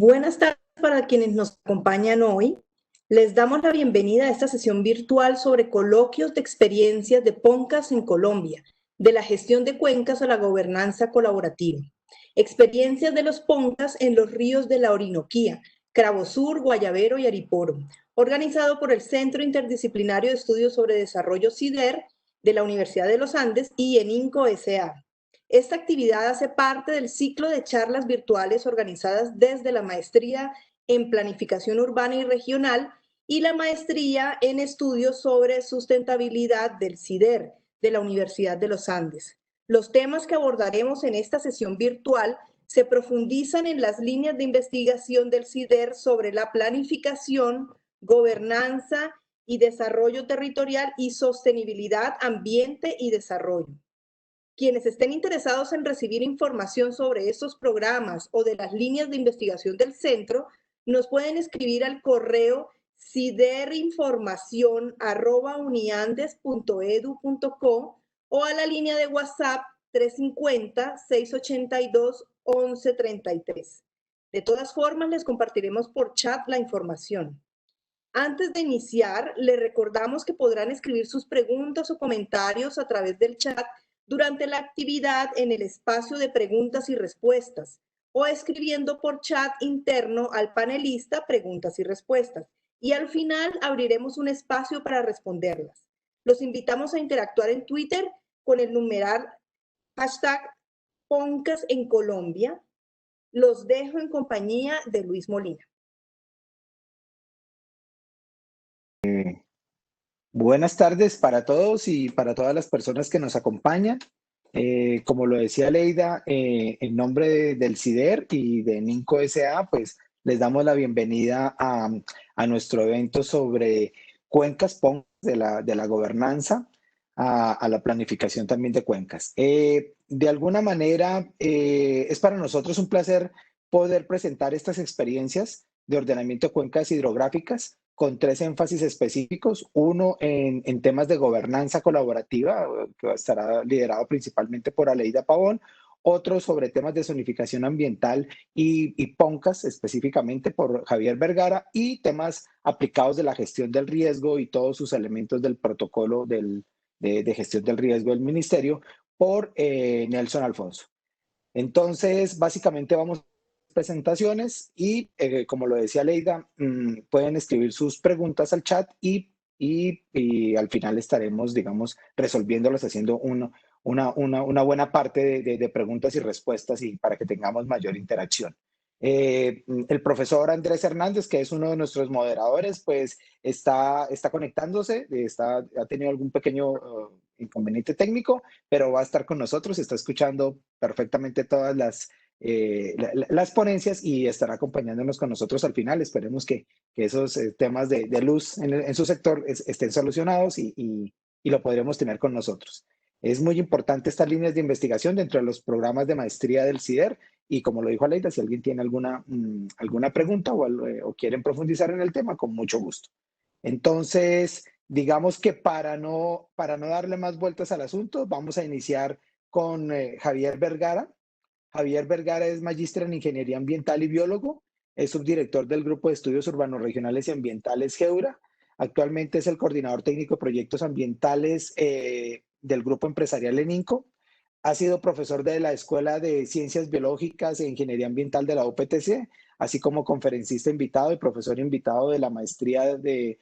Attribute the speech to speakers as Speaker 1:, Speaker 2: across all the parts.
Speaker 1: Buenas tardes para quienes nos acompañan hoy. Les damos la bienvenida a esta sesión virtual sobre coloquios de experiencias de PONCAS en Colombia, de la gestión de cuencas a la gobernanza colaborativa. Experiencias de los PONCAS en los ríos de la Orinoquía, Cravosur, Guayavero y Ariporo, organizado por el Centro Interdisciplinario de Estudios sobre Desarrollo CIDER de la Universidad de los Andes y ENINCO S.A. Esta actividad hace parte del ciclo de charlas virtuales organizadas desde la maestría en Planificación Urbana y Regional y la maestría en Estudios sobre Sustentabilidad del CIDER de la Universidad de los Andes. Los temas que abordaremos en esta sesión virtual se profundizan en las líneas de investigación del CIDER sobre la planificación, gobernanza y desarrollo territorial y sostenibilidad, ambiente y desarrollo. Quienes estén interesados en recibir información sobre estos programas o de las líneas de investigación del centro, nos pueden escribir al correo ciderinformacion@uniandes.edu.co o a la línea de WhatsApp 350-682-1133. De todas formas, les compartiremos por chat la información. Antes de iniciar, les recordamos que podrán escribir sus preguntas o comentarios a través del chat durante la actividad en el espacio de preguntas y respuestas o escribiendo por chat interno al panelista preguntas y respuestas. Y al final abriremos un espacio para responderlas. Los invitamos a interactuar en Twitter con el numeral hashtag Poncas en Colombia. Los dejo en compañía de Luis Molina.
Speaker 2: Buenas tardes para todos y para todas las personas que nos acompañan. Como lo decía Leida, en nombre del CIDER y de NINCO S.A., pues les damos la bienvenida a nuestro evento sobre cuencas PONCAS de la gobernanza a la planificación también de cuencas. De alguna manera, es para nosotros un placer poder presentar estas experiencias de ordenamiento de cuencas hidrográficas con tres énfasis específicos. Uno en temas de gobernanza colaborativa, que estará liderado principalmente por Aleida Pavón. Otro sobre temas de zonificación ambiental y PONCAS, específicamente por Javier Vergara, y temas aplicados de la gestión del riesgo y todos sus elementos del protocolo de gestión del riesgo del ministerio, por Nelson Alfonso. Entonces, básicamente vamos a presentaciones y, como lo decía Leida, pueden escribir sus preguntas al chat y al final estaremos, digamos, resolviéndolas, haciendo una buena parte de preguntas y respuestas y para que tengamos mayor interacción. El profesor Andrés Hernández, que es uno de nuestros moderadores, pues está conectándose, ha tenido algún pequeño inconveniente técnico, pero va a estar con nosotros, está escuchando perfectamente todas las ponencias y estará acompañándonos con nosotros al final. Esperemos que esos temas de luz en su sector estén solucionados y lo podremos tener con nosotros. Es muy importante estas líneas de investigación dentro de los programas de maestría del CIDER y, como lo dijo Aleida, si alguien tiene alguna pregunta o quieren profundizar en el tema, con mucho gusto. Entonces, digamos que para no darle más vueltas al asunto, vamos a iniciar con Javier Vergara. Javier Vergara es magíster en Ingeniería Ambiental y biólogo, es subdirector del Grupo de Estudios Urbanos Regionales y Ambientales GEURA. Actualmente es el coordinador técnico de proyectos ambientales del Grupo Empresarial ENINCO. Ha sido profesor de la Escuela de Ciencias Biológicas e Ingeniería Ambiental de la UPTC, así como conferencista invitado y profesor invitado de la Maestría de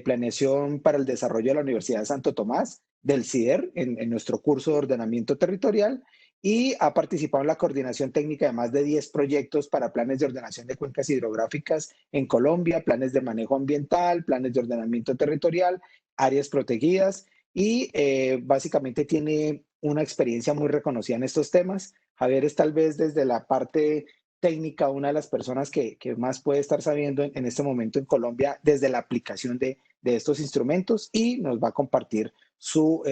Speaker 2: Planeación para el Desarrollo de la Universidad de Santo Tomás, del CIDER, en nuestro curso de ordenamiento territorial, y ha participado en la coordinación técnica de más de 10 proyectos para planes de ordenación de cuencas hidrográficas en Colombia, planes de manejo ambiental, planes de ordenamiento territorial, áreas protegidas, y básicamente tiene una experiencia muy reconocida en estos temas. Javier es tal vez desde la parte técnica una de las personas que más puede estar sabiendo en este momento en Colombia desde la aplicación de estos instrumentos, y nos va a compartir su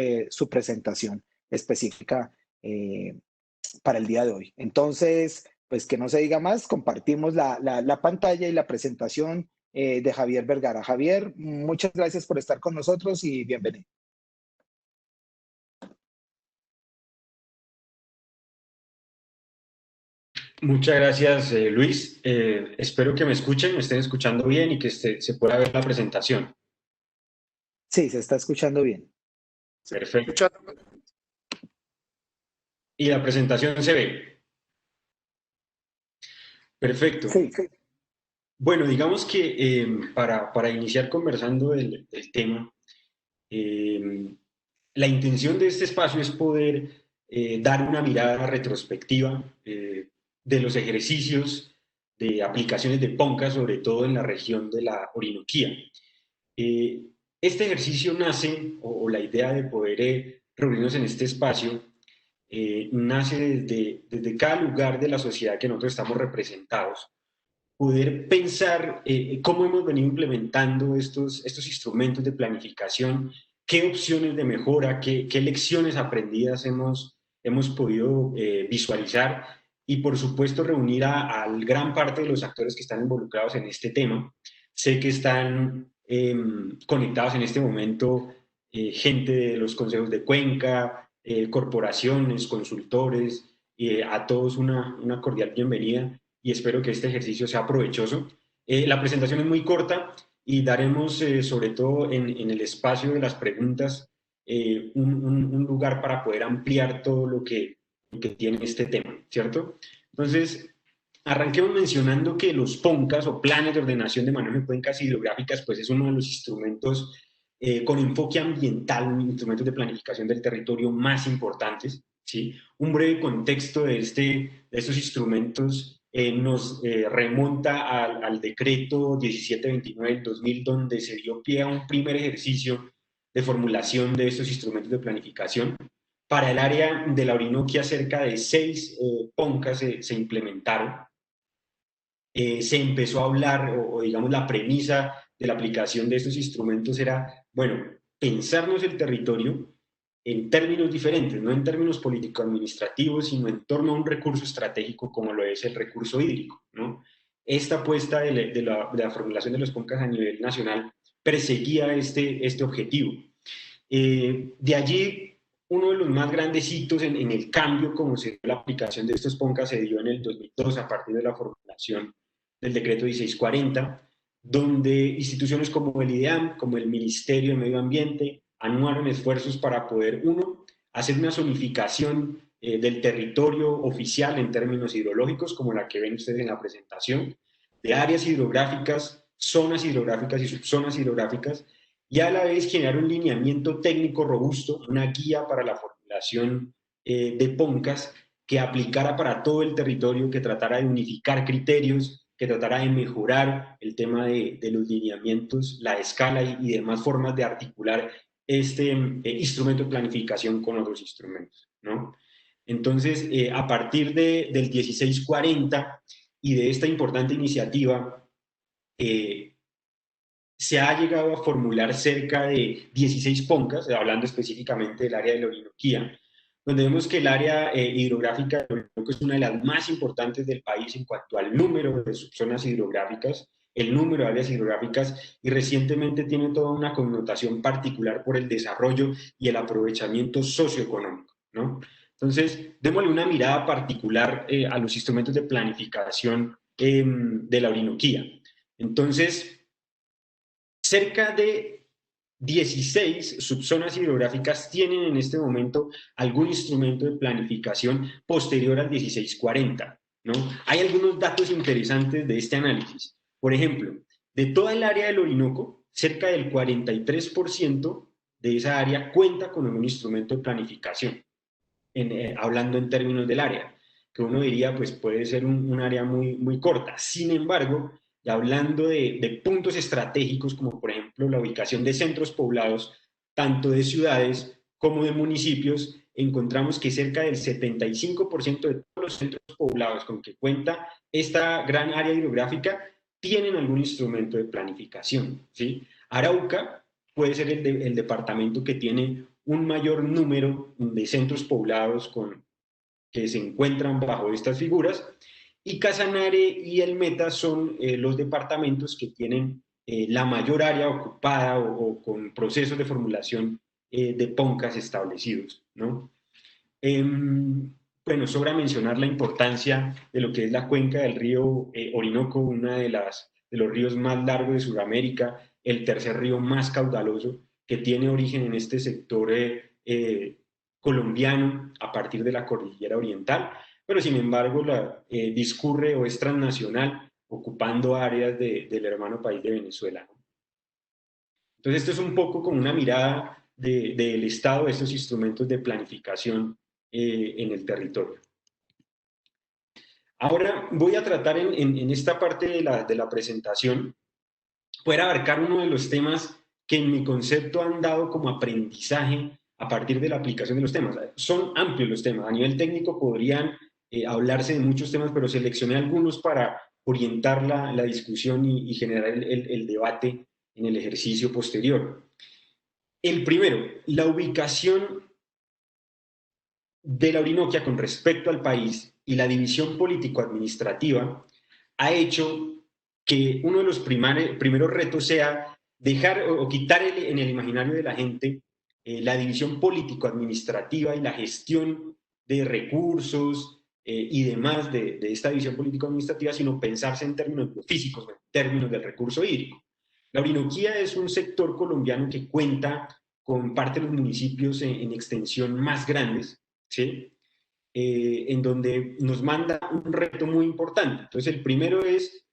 Speaker 2: presentación específica para el día de hoy. Entonces, pues que no se diga más, compartimos la pantalla y la presentación de Javier Vergara. Javier, muchas gracias por estar con nosotros y bienvenido.
Speaker 3: Muchas gracias, Luis. Espero que me escuchen, me estén escuchando bien y que se pueda ver la presentación.
Speaker 2: Sí, se está escuchando bien.
Speaker 3: Perfecto. Y la presentación se ve. Perfecto.
Speaker 2: Sí,
Speaker 3: Bueno, digamos que para iniciar conversando del tema, eh, la intención de este espacio es poder dar una mirada retrospectiva de los ejercicios de aplicaciones de PONCA, sobre todo en la región de la Orinoquía. Eh, este ejercicio nace, o la idea de poder reunirnos en este espacio, nace desde cada lugar de la sociedad que nosotros estamos representados, poder pensar cómo hemos venido implementando estos instrumentos de planificación, qué opciones de mejora, qué lecciones aprendidas hemos podido visualizar y por supuesto reunir a gran parte de los actores que están involucrados en este tema. Sé que están conectados en este momento gente de los consejos de Cuenca, corporaciones, consultores, a todos una cordial bienvenida y espero que este ejercicio sea provechoso. La presentación es muy corta y daremos, sobre todo en el espacio de las preguntas, un lugar para poder ampliar todo lo que tiene este tema, ¿cierto? Entonces, arranquemos mencionando que los PONCAS o planes de ordenación de manejo de cuencas hidrográficas, pues es uno de los instrumentos con enfoque ambiental, instrumentos de planificación del territorio más importantes, ¿sí? Un breve contexto de estos instrumentos nos remonta al decreto 1729 del 2000, donde se dio pie a un primer ejercicio de formulación de estos instrumentos de planificación. Para el área de la Orinoquia, cerca de 6 PONCAS se implementaron. Se empezó a hablar, o digamos la premisa de la aplicación de estos instrumentos era, bueno, pensarnos el territorio en términos diferentes, no en términos político-administrativos, sino en torno a un recurso estratégico como lo es el recurso hídrico, ¿no? Esta apuesta de la formulación de los PONCAS a nivel nacional perseguía este objetivo. De allí, uno de los más grandes hitos en el cambio como se dio la aplicación de estos PONCAS se dio en el 2002 a partir de la formulación del decreto 1640, donde instituciones como el IDEAM, como el Ministerio de Medio Ambiente, anuaron esfuerzos para poder, uno, hacer una zonificación del territorio oficial en términos hidrológicos, como la que ven ustedes en la presentación, de áreas hidrográficas, zonas hidrográficas y subzonas hidrográficas, y a la vez generar un lineamiento técnico robusto, una guía para la formulación de PONCAS que aplicara para todo el territorio, que tratara de unificar criterios, que tratara de mejorar el tema de los lineamientos, la escala y demás formas de articular este instrumento de planificación con otros instrumentos, ¿no? Entonces, a partir del 1640 y de esta importante iniciativa, se ha llegado a formular cerca de 16 PONCAS, hablando específicamente del área de la Orinoquía, donde vemos que el área hidrográfica de Orinoco es una de las más importantes del país en cuanto al número de subzonas hidrográficas, el número de áreas hidrográficas, y recientemente tiene toda una connotación particular por el desarrollo y el aprovechamiento socioeconómico, ¿no? Entonces, démosle una mirada particular a los instrumentos de planificación de la Orinoquía. Entonces, cerca de 16 subzonas hidrográficas tienen en este momento algún instrumento de planificación posterior al 1640, ¿no? Hay algunos datos interesantes de este análisis. Por ejemplo, de toda el área del Orinoco, cerca del 43% de esa área cuenta con un instrumento de planificación, hablando en términos del área, que uno diría pues puede ser un área muy corta. Sin embargo, y hablando de puntos estratégicos, como por ejemplo la ubicación de centros poblados, tanto de ciudades como de municipios, encontramos que cerca del 75% de todos los centros poblados con que cuenta esta gran área hidrográfica tienen algún instrumento de planificación, ¿sí? Arauca puede ser el departamento que tiene un mayor número de centros poblados que se encuentran bajo estas figuras, y Casanare y el Meta son los departamentos que tienen la mayor área ocupada o con procesos de formulación de PONCAS establecidos, ¿no? bueno, sobra mencionar la importancia de lo que es la cuenca del río Orinoco, una de los ríos más largos de Sudamérica, el tercer río más caudaloso, que tiene origen en este sector colombiano a partir de la cordillera oriental, pero sin embargo discurre o es transnacional, ocupando áreas del hermano país de Venezuela, ¿no? Entonces esto es un poco como una mirada del Estado, de estos instrumentos de planificación en el territorio. Ahora voy a tratar en esta parte de la presentación, poder abarcar uno de los temas que en mi concepto han dado como aprendizaje a partir de la aplicación de los temas. Son amplios los temas, a nivel técnico podrían hablarse de muchos temas, pero seleccioné algunos para orientar la discusión y generar el debate en el ejercicio posterior. El primero, la ubicación de la Orinoquia con respecto al país y la división político-administrativa ha hecho que uno de los primeros retos sea dejar o quitar en el imaginario de la gente la división político-administrativa y la gestión de recursos y demás de esta división político-administrativa, sino pensarse en términos físicos, en términos del recurso hídrico. La Orinoquía es un sector colombiano que cuenta con parte de los municipios en extensión más grandes, ¿sí? En donde nos manda un reto muy importante. Entonces, el primero es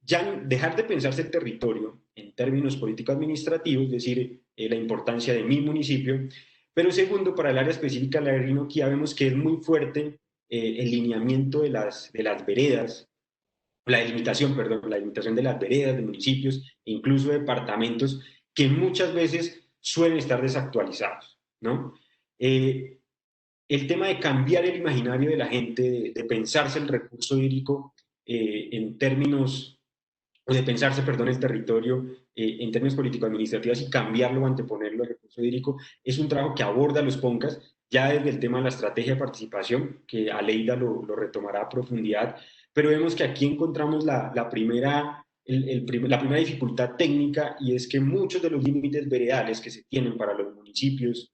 Speaker 3: ya dejar de pensarse el territorio en términos político-administrativos, es decir, la importancia de mi municipio, pero segundo, para el área específica de la Orinoquía vemos que es muy fuerte el lineamiento de las veredas, la delimitación, perdón, la delimitación de las veredas, de municipios e incluso departamentos que muchas veces suelen estar desactualizados, ¿no? El tema de cambiar el imaginario de la gente, de pensarse el recurso hídrico en términos, o de pensarse, perdón, el territorio en términos político-administrativos y cambiarlo o anteponerlo al recurso hídrico, es un trabajo que aborda los PONCAS ya desde el tema de la estrategia de participación, que Aleida lo retomará a profundidad, pero vemos que aquí encontramos la primera dificultad técnica, y es que muchos de los límites veredales que se tienen para los municipios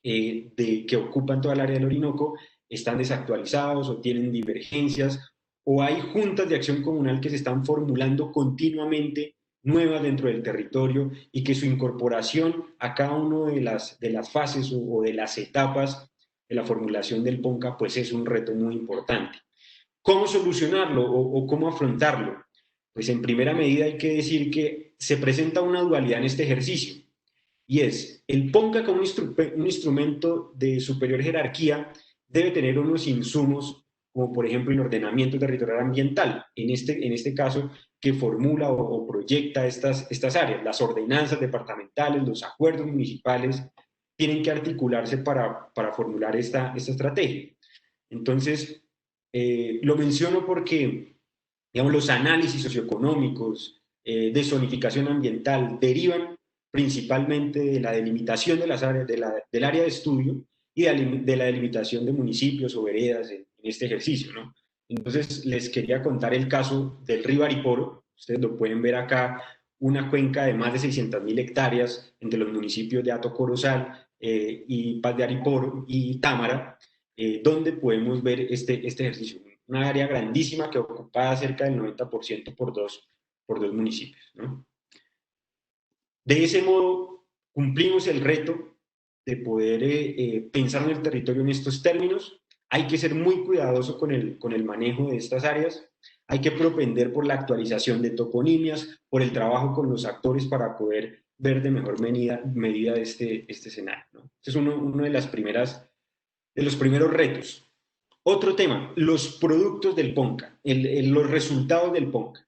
Speaker 3: que ocupan toda el área del Orinoco están desactualizados o tienen divergencias, o hay juntas de acción comunal que se están formulando continuamente nuevas dentro del territorio y que su incorporación a cada una de las fases o de las etapas de la formulación del PONCA pues es un reto muy importante. ¿Cómo solucionarlo o cómo afrontarlo? Pues en primera medida hay que decir que se presenta una dualidad en este ejercicio, y es el PONCA como un instrumento de superior jerarquía debe tener unos insumos como por ejemplo el ordenamiento territorial ambiental, en este caso que formula o proyecta estas áreas, las ordenanzas departamentales, los acuerdos municipales, tienen que articularse para formular esta estrategia. Entonces, lo menciono porque, digamos, los análisis socioeconómicos de zonificación ambiental derivan principalmente de la delimitación de las áreas, del área de estudio y de la delimitación de municipios o veredas en este ejercicio, ¿no? Entonces, les quería contar el caso del río Ariporo. Ustedes lo pueden ver acá, una cuenca de más de 600.000 hectáreas entre los municipios de Hato Corozal y Paz de Ariporo y Támara, donde podemos ver este ejercicio. Una área grandísima que ocupa cerca del 90% por dos municipios, ¿no? De ese modo, cumplimos el reto de poder pensar en el territorio en estos términos. Hay que ser muy cuidadoso con el manejo de estas áreas. Hay que propender por la actualización de toponimias, por el trabajo con los actores para poder ver de mejor medida este escenario, ¿no? Este es uno de los primeros retos. Otro tema, los productos del PONCA, los resultados del PONCA.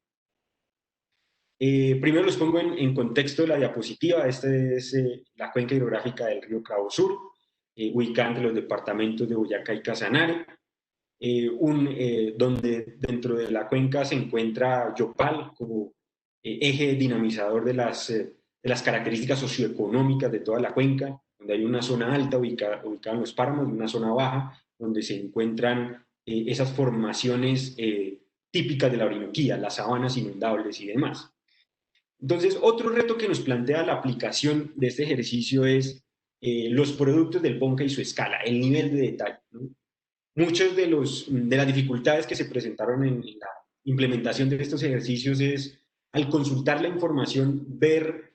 Speaker 3: Primero los pongo en contexto de la diapositiva. Esta es la cuenca hidrográfica del río Cabo Sur, ubicada entre los departamentos de Boyacá y Casanare, donde dentro de la cuenca se encuentra Yopal como eje dinamizador de las características socioeconómicas de toda la cuenca, donde hay una zona alta ubicada en los páramos y una zona baja donde se encuentran esas formaciones típicas de la Orinoquía, las sabanas inundables y demás. Entonces, otro reto que nos plantea la aplicación de este ejercicio es los productos del PONCA y su escala, el nivel de detalle, ¿no? muchas de las dificultades que se presentaron en la implementación de estos ejercicios es, al consultar la información, ver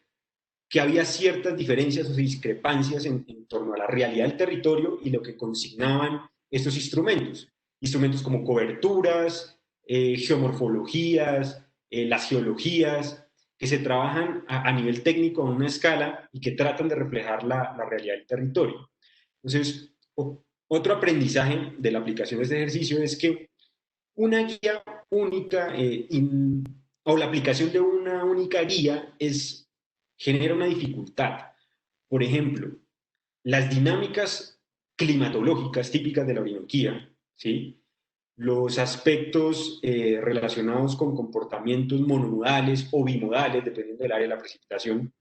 Speaker 3: que había ciertas diferencias o discrepancias en torno a la realidad del territorio y lo que consignaban estos instrumentos. Instrumentos como coberturas, geomorfologías, las geologías, que se trabajan a nivel técnico a una escala y que tratan de reflejar la realidad del territorio. Entonces, otro aprendizaje de la aplicación de este ejercicio es que una guía única o la aplicación de una única guía genera una dificultad. Por ejemplo, las dinámicas climatológicas típicas de la Orinoquía, ¿sí? Los aspectos relacionados con comportamientos mononodales o bimodales, dependiendo del área de la precipitación,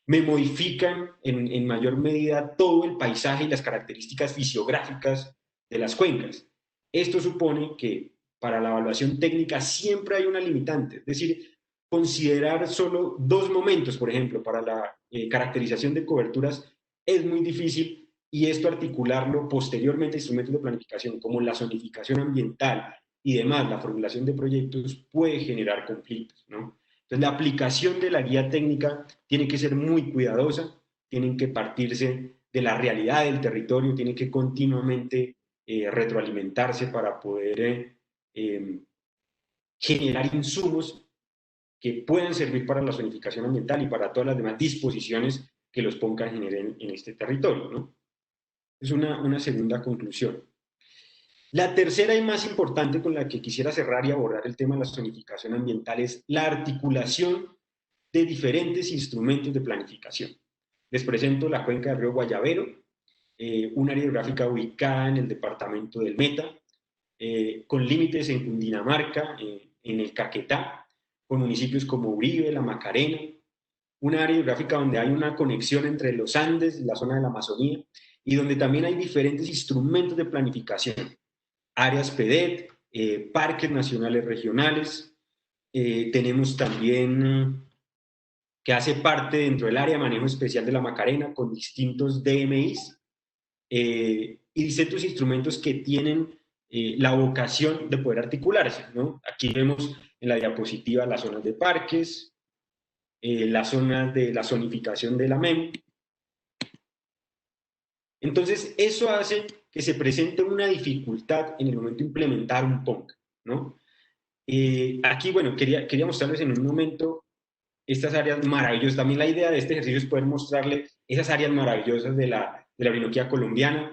Speaker 3: me modifican en mayor medida todo el paisaje y las características fisiográficas de las cuencas. Esto supone que para la evaluación técnica siempre hay una limitante, es decir, considerar solo dos momentos, por ejemplo, para la caracterización de coberturas es muy difícil, y esto articularlo posteriormente a instrumentos de planificación como la zonificación ambiental y demás, la formulación de proyectos puede generar conflictos, ¿no? Entonces, la aplicación de la guía técnica tiene que ser muy cuidadosa, tienen que partirse de la realidad del territorio, tiene que continuamente retroalimentarse para poder generar insumos que puedan servir para la zonificación ambiental y para todas las demás disposiciones que los PONCA generen en este territorio, ¿no? Es una segunda conclusión. La tercera y más importante con la que quisiera cerrar y abordar el tema de la zonificación ambiental es la articulación de diferentes instrumentos de planificación. Les presento la cuenca del río Guayavero, un área geográfica ubicada en el departamento del Meta, con límites en Cundinamarca, en el Caquetá, con municipios como Uribe, La Macarena, una área geográfica donde hay una conexión entre los Andes y la zona de la Amazonía, y donde también hay diferentes instrumentos de planificación, áreas PEDET, parques nacionales regionales, tenemos también que hace parte dentro del área de manejo especial de la Macarena con distintos DMIs y distintos instrumentos que tienen la vocación de poder articularse, ¿no? Aquí vemos en la diapositiva las zonas de parques, las zonas de la zonificación de la MEM. Entonces, eso hace que se presente una dificultad en el momento de implementar un PONC, ¿no? Aquí, bueno, quería mostrarles en un momento estas áreas maravillosas. También la idea de este ejercicio es poder mostrarle esas áreas maravillosas de la Orinoquía colombiana.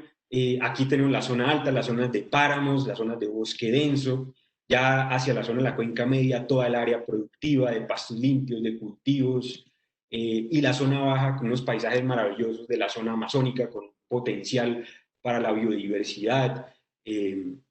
Speaker 3: Aquí tenemos la zona alta, las zonas de páramos, las zonas de bosque denso, ya hacia la zona de la cuenca media, toda el área productiva de pastos limpios, de cultivos, y la zona baja con unos paisajes maravillosos de la zona amazónica con potencial para la biodiversidad,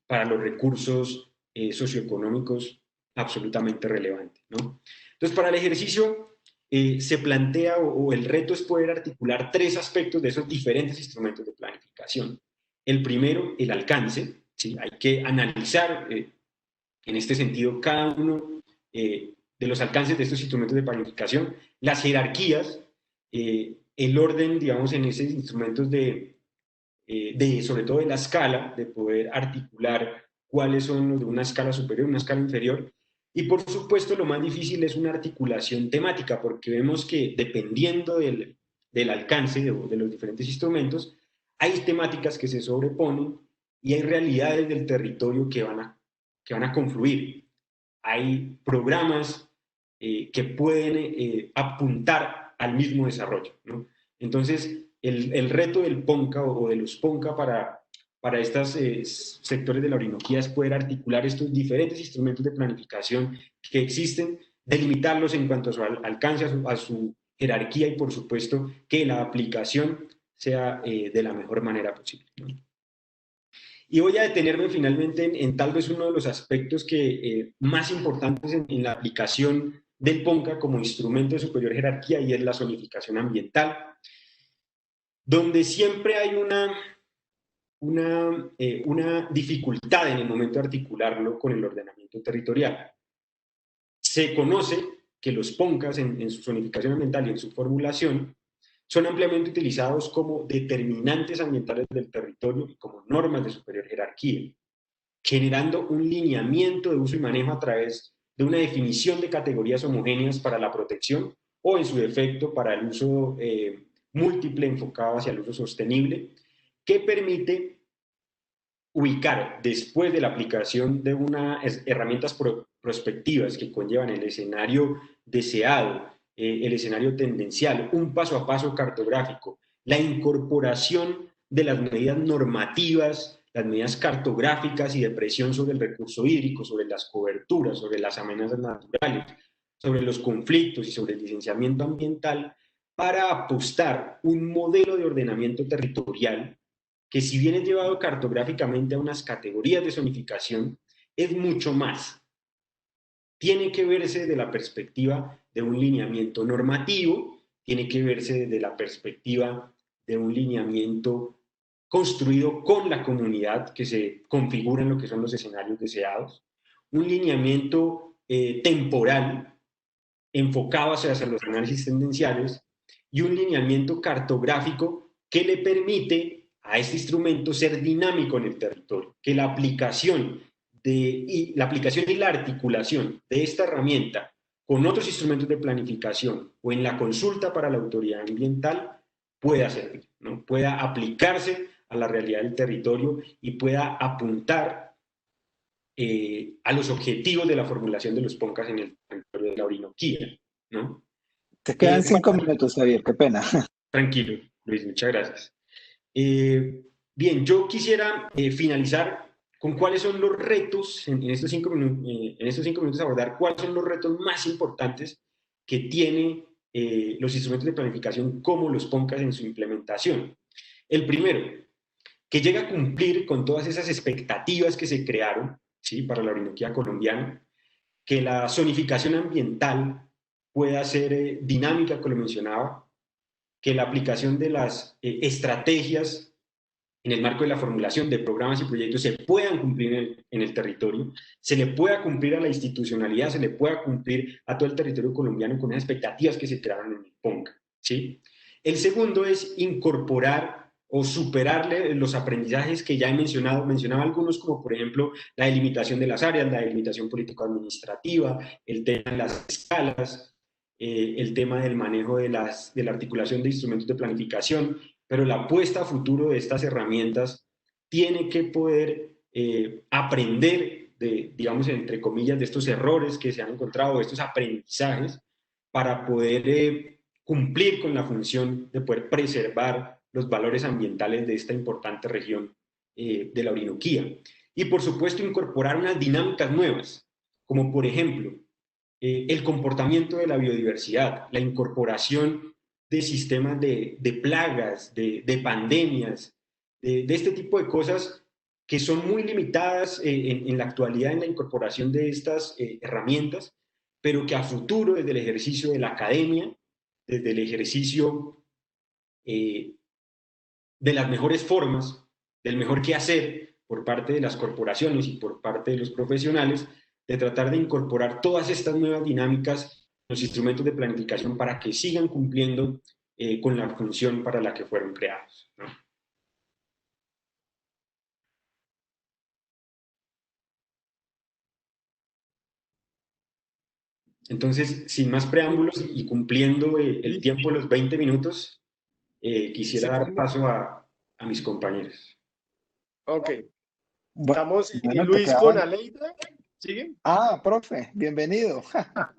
Speaker 3: para los recursos socioeconómicos absolutamente relevantes, ¿no? Entonces, para el ejercicio se plantea o el reto es poder articular tres aspectos de esos diferentes instrumentos de planificación. El primero, el alcance, ¿sí? Hay que analizar en este sentido cada uno de los alcances de estos instrumentos de planificación, las jerarquías, el orden, digamos, en esos instrumentos sobre todo de la escala, de poder articular cuáles son los de una escala superior, una escala inferior. Y por supuesto lo más difícil es una articulación temática, porque vemos que dependiendo del alcance de los diferentes instrumentos, hay temáticas que se sobreponen y hay realidades del territorio que van a confluir. Hay programas que pueden apuntar al mismo desarrollo, ¿no? Entonces, el reto del PONCA o de los PONCA para estos sectores de la Orinoquía es poder articular estos diferentes instrumentos de planificación que existen, delimitarlos en cuanto a su alcance, a su jerarquía y, por supuesto, que la aplicación sea de la mejor manera posible, ¿no? Y voy a detenerme finalmente en tal vez uno de los aspectos más importantes en la aplicación del PONCA como instrumento de superior jerarquía, y es la zonificación ambiental, donde siempre hay una dificultad en el momento de articularlo con el ordenamiento territorial. Se conoce que los PONCAs en su zonificación ambiental y en su formulación son ampliamente utilizados como determinantes ambientales del territorio y como normas de superior jerarquía. generando un lineamiento de uso y manejo a través de una definición de categorías homogéneas para la protección o, en su defecto, para el uso múltiple enfocado hacia el uso sostenible, que permite ubicar, después de la aplicación de unas herramientas prospectivas que conllevan el escenario deseado, el escenario tendencial, un paso a paso cartográfico, la incorporación de las medidas normativas, las medidas cartográficas y de presión sobre el recurso hídrico, sobre las coberturas, sobre las amenazas naturales, sobre los conflictos y sobre el licenciamiento ambiental, para apostar un modelo de ordenamiento territorial que, si bien es llevado cartográficamente a unas categorías de zonificación, es mucho más. Tiene que verse desde la perspectiva de un lineamiento normativo, tiene que verse desde la perspectiva de un lineamiento construido con la comunidad que se configura en lo que son los escenarios deseados, un lineamiento temporal enfocado hacia los análisis tendenciales y un lineamiento cartográfico que le permite a este instrumento ser dinámico en el territorio, que la aplicación y la articulación de esta herramienta con otros instrumentos de planificación o en la consulta para la autoridad ambiental pueda servir, ¿no? Pueda aplicarse a la realidad del territorio y pueda apuntar a los objetivos de la formulación de los PONCAS en el territorio de la Orinoquía, ¿no?
Speaker 2: Te quedan 5 minutos, Javier, qué pena.
Speaker 3: Tranquilo, Luis, muchas gracias. Bien, yo quisiera finalizar con cuáles son los retos, en estos 5 minutos abordar cuáles son los retos más importantes que tienen los instrumentos de planificación como los PONCAS en su implementación. El primero, que llega a cumplir con todas esas expectativas que se crearon, ¿sí?, para la Orinoquía colombiana, que la zonificación ambiental pueda ser dinámica, como lo mencionaba, que la aplicación de las estrategias en el marco de la formulación de programas y proyectos se puedan cumplir en el territorio, se le pueda cumplir a la institucionalidad, se le pueda cumplir a todo el territorio colombiano con las expectativas que se crearon en el PONCA, ¿sí? El segundo es incorporar o superarle los aprendizajes que ya he mencionado. Mencionaba algunos, como por ejemplo la delimitación de las áreas, la delimitación político-administrativa, el tema de las escalas, el tema del manejo de la articulación de instrumentos de planificación, pero la apuesta a futuro de estas herramientas tiene que poder aprender de, digamos, entre comillas, de estos errores que se han encontrado, de estos aprendizajes, para poder cumplir con la función de poder preservar los valores ambientales de esta importante región de la Orinoquía. Y, por supuesto, incorporar unas dinámicas nuevas, como por ejemplo, el comportamiento de la biodiversidad, la incorporación de sistemas de plagas, de pandemias, de este tipo de cosas que son muy limitadas en la actualidad en la incorporación de estas herramientas, pero que a futuro, desde el ejercicio de la academia, desde el ejercicio de las mejores formas, del mejor quehacer por parte de las corporaciones y por parte de los profesionales, de tratar de incorporar todas estas nuevas dinámicas, los instrumentos de planificación, para que sigan cumpliendo con la función para la que fueron creados, ¿no? Entonces, sin más preámbulos y cumpliendo el tiempo de los 20 minutos, quisiera dar paso a mis compañeros.
Speaker 4: Ok.
Speaker 2: Bueno,
Speaker 4: Estamos, Luis, con Aleida. ¿Sigue?
Speaker 2: Ah, profe, bienvenido.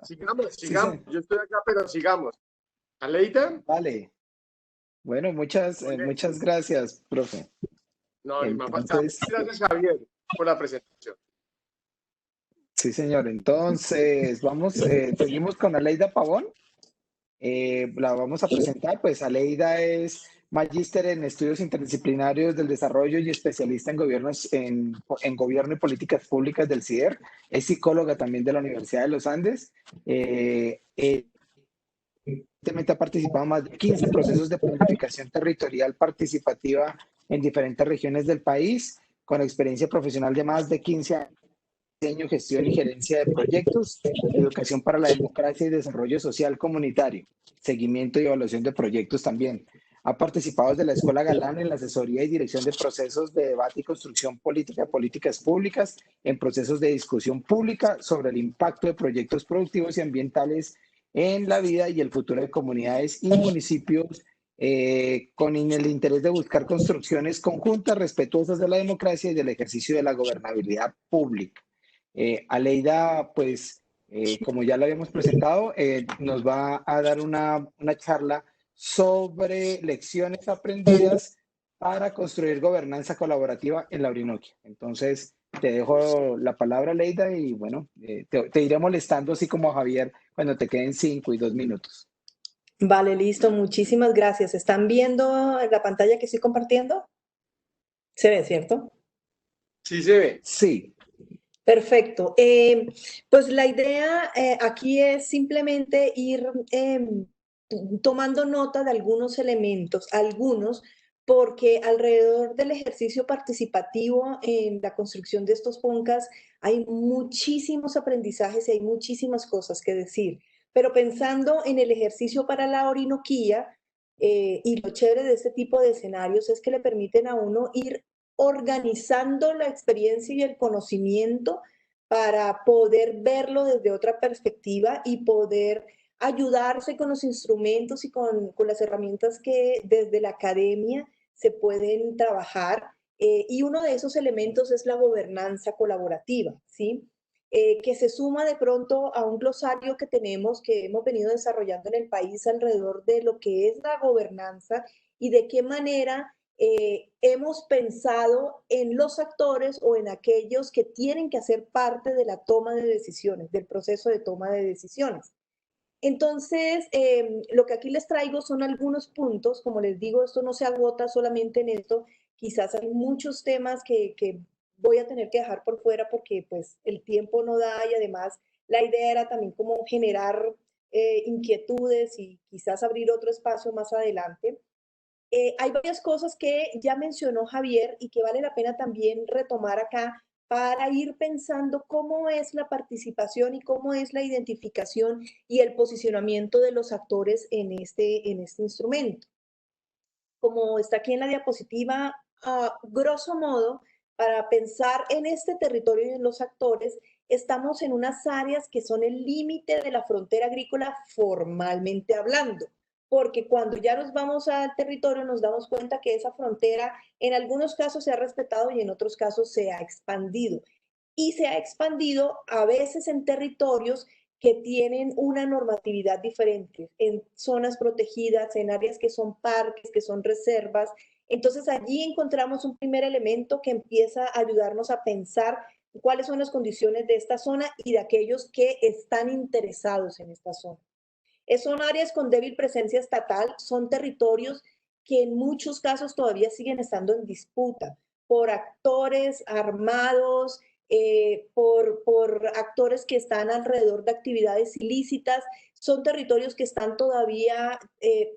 Speaker 4: Sigamos.
Speaker 2: Sí,
Speaker 4: Yo estoy acá, pero sigamos. ¿Aleida?
Speaker 2: Vale. Bueno, muchas gracias, profe.
Speaker 4: No,
Speaker 2: Entonces,
Speaker 4: gracias, Javier, por la presentación.
Speaker 2: sí, señor. Entonces, seguimos con Aleida Pavón. La vamos a presentar. Pues Aleida es magíster en estudios interdisciplinarios del desarrollo y especialista en gobierno y políticas públicas del CIDER. Es psicóloga también de la Universidad de los Andes. Ha participado en más de 15 procesos de planificación territorial participativa en diferentes regiones del país, con experiencia profesional de más de 15 años. Diseño, gestión y gerencia de proyectos, educación para la democracia y desarrollo social comunitario, seguimiento y evaluación de proyectos también. Ha participado desde la Escuela Galán en la asesoría y dirección de procesos de debate y construcción política, políticas públicas, en procesos de discusión pública sobre el impacto de proyectos productivos y ambientales en la vida y el futuro de comunidades y municipios, con el interés de buscar construcciones conjuntas, respetuosas de la democracia y del ejercicio de la gobernabilidad pública. Aleida, pues, como ya la habíamos presentado, nos va a dar una charla sobre lecciones aprendidas para construir gobernanza colaborativa en la Orinoquia. Entonces, te dejo la palabra, Leida, y bueno, te iré molestando así como a Javier cuando te queden 5 y 2 minutos.
Speaker 1: Vale, listo. Muchísimas gracias. ¿Están viendo la pantalla que estoy compartiendo? Se ve, ¿cierto?
Speaker 4: Sí se ve.
Speaker 2: Sí.
Speaker 1: Perfecto. Pues la idea aquí es simplemente ir tomando nota de algunos elementos, porque alrededor del ejercicio participativo en la construcción de estos PONCAS hay muchísimos aprendizajes y hay muchísimas cosas que decir. Pero pensando en el ejercicio para la Orinoquía, y lo chévere de este tipo de escenarios es que le permiten a uno ir organizando la experiencia y el conocimiento para poder verlo desde otra perspectiva y poder ayudarse con los instrumentos y con las herramientas que desde la academia se pueden trabajar. Y uno de esos elementos es la gobernanza colaborativa, ¿sí? Que se suma de pronto a un glosario que tenemos, que hemos venido desarrollando en el país alrededor de lo que es la gobernanza y de qué manera hemos pensado en los actores o en aquellos que tienen que hacer parte de la toma de decisiones, del proceso de toma de decisiones. Entonces, lo que aquí les traigo son algunos puntos, como les digo, esto no se agota solamente en esto, quizás hay muchos temas que voy a tener que dejar por fuera porque pues el tiempo no da y además la idea era también como generar inquietudes y quizás abrir otro espacio más adelante. Hay varias cosas que ya mencionó Javier y que vale la pena también retomar acá para ir pensando cómo es la participación y cómo es la identificación y el posicionamiento de los actores en este instrumento. Como está aquí en la diapositiva, a grosso modo, para pensar en este territorio y en los actores, estamos en unas áreas que son el límite de la frontera agrícola formalmente hablando, porque cuando ya nos vamos al territorio nos damos cuenta que esa frontera en algunos casos se ha respetado y en otros casos se ha expandido. Y se ha expandido a veces en territorios que tienen una normatividad diferente, en zonas protegidas, en áreas que son parques, que son reservas. Entonces allí encontramos un primer elemento que empieza a ayudarnos a pensar cuáles son las condiciones de esta zona y de aquellos que están interesados en esta zona. Son áreas con débil presencia estatal, son territorios que en muchos casos todavía siguen estando en disputa por actores armados, por actores que están alrededor de actividades ilícitas. Son territorios que están todavía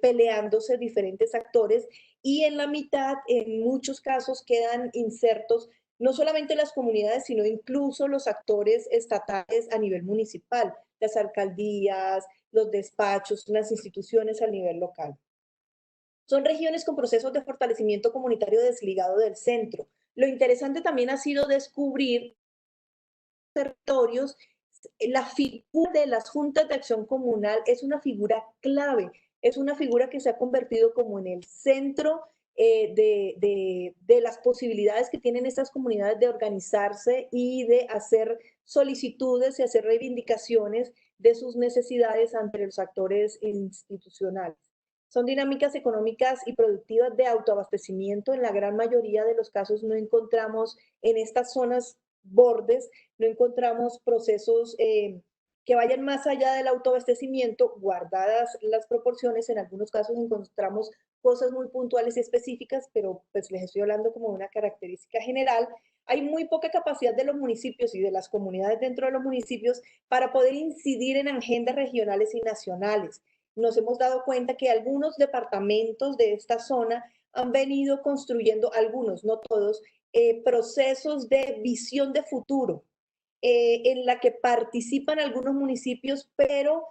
Speaker 1: peleándose diferentes actores y en la mitad, en muchos casos, quedan insertos no solamente las comunidades, sino incluso los actores estatales a nivel municipal, las alcaldías, los despachos, las instituciones a nivel local. Son regiones con procesos de fortalecimiento comunitario desligado del centro. Lo interesante también ha sido descubrir territorios. La figura de las juntas de acción comunal es una figura clave, es una figura que se ha convertido como en el centro de las posibilidades que tienen estas comunidades de organizarse y de hacer solicitudes y hacer reivindicaciones de sus necesidades ante los actores institucionales. Son dinámicas económicas y productivas de autoabastecimiento. En la gran mayoría de los casos no encontramos en estas zonas bordes, no encontramos procesos que vayan más allá del autoabastecimiento, guardadas las proporciones. En algunos casos encontramos cosas muy puntuales y específicas, pero pues les estoy hablando como una característica general. Hay muy poca capacidad de los municipios y de las comunidades dentro de los municipios para poder incidir en agendas regionales y nacionales. Nos hemos dado cuenta que algunos departamentos de esta zona han venido construyendo, algunos, no todos, procesos de visión de futuro, en la que participan algunos municipios, pero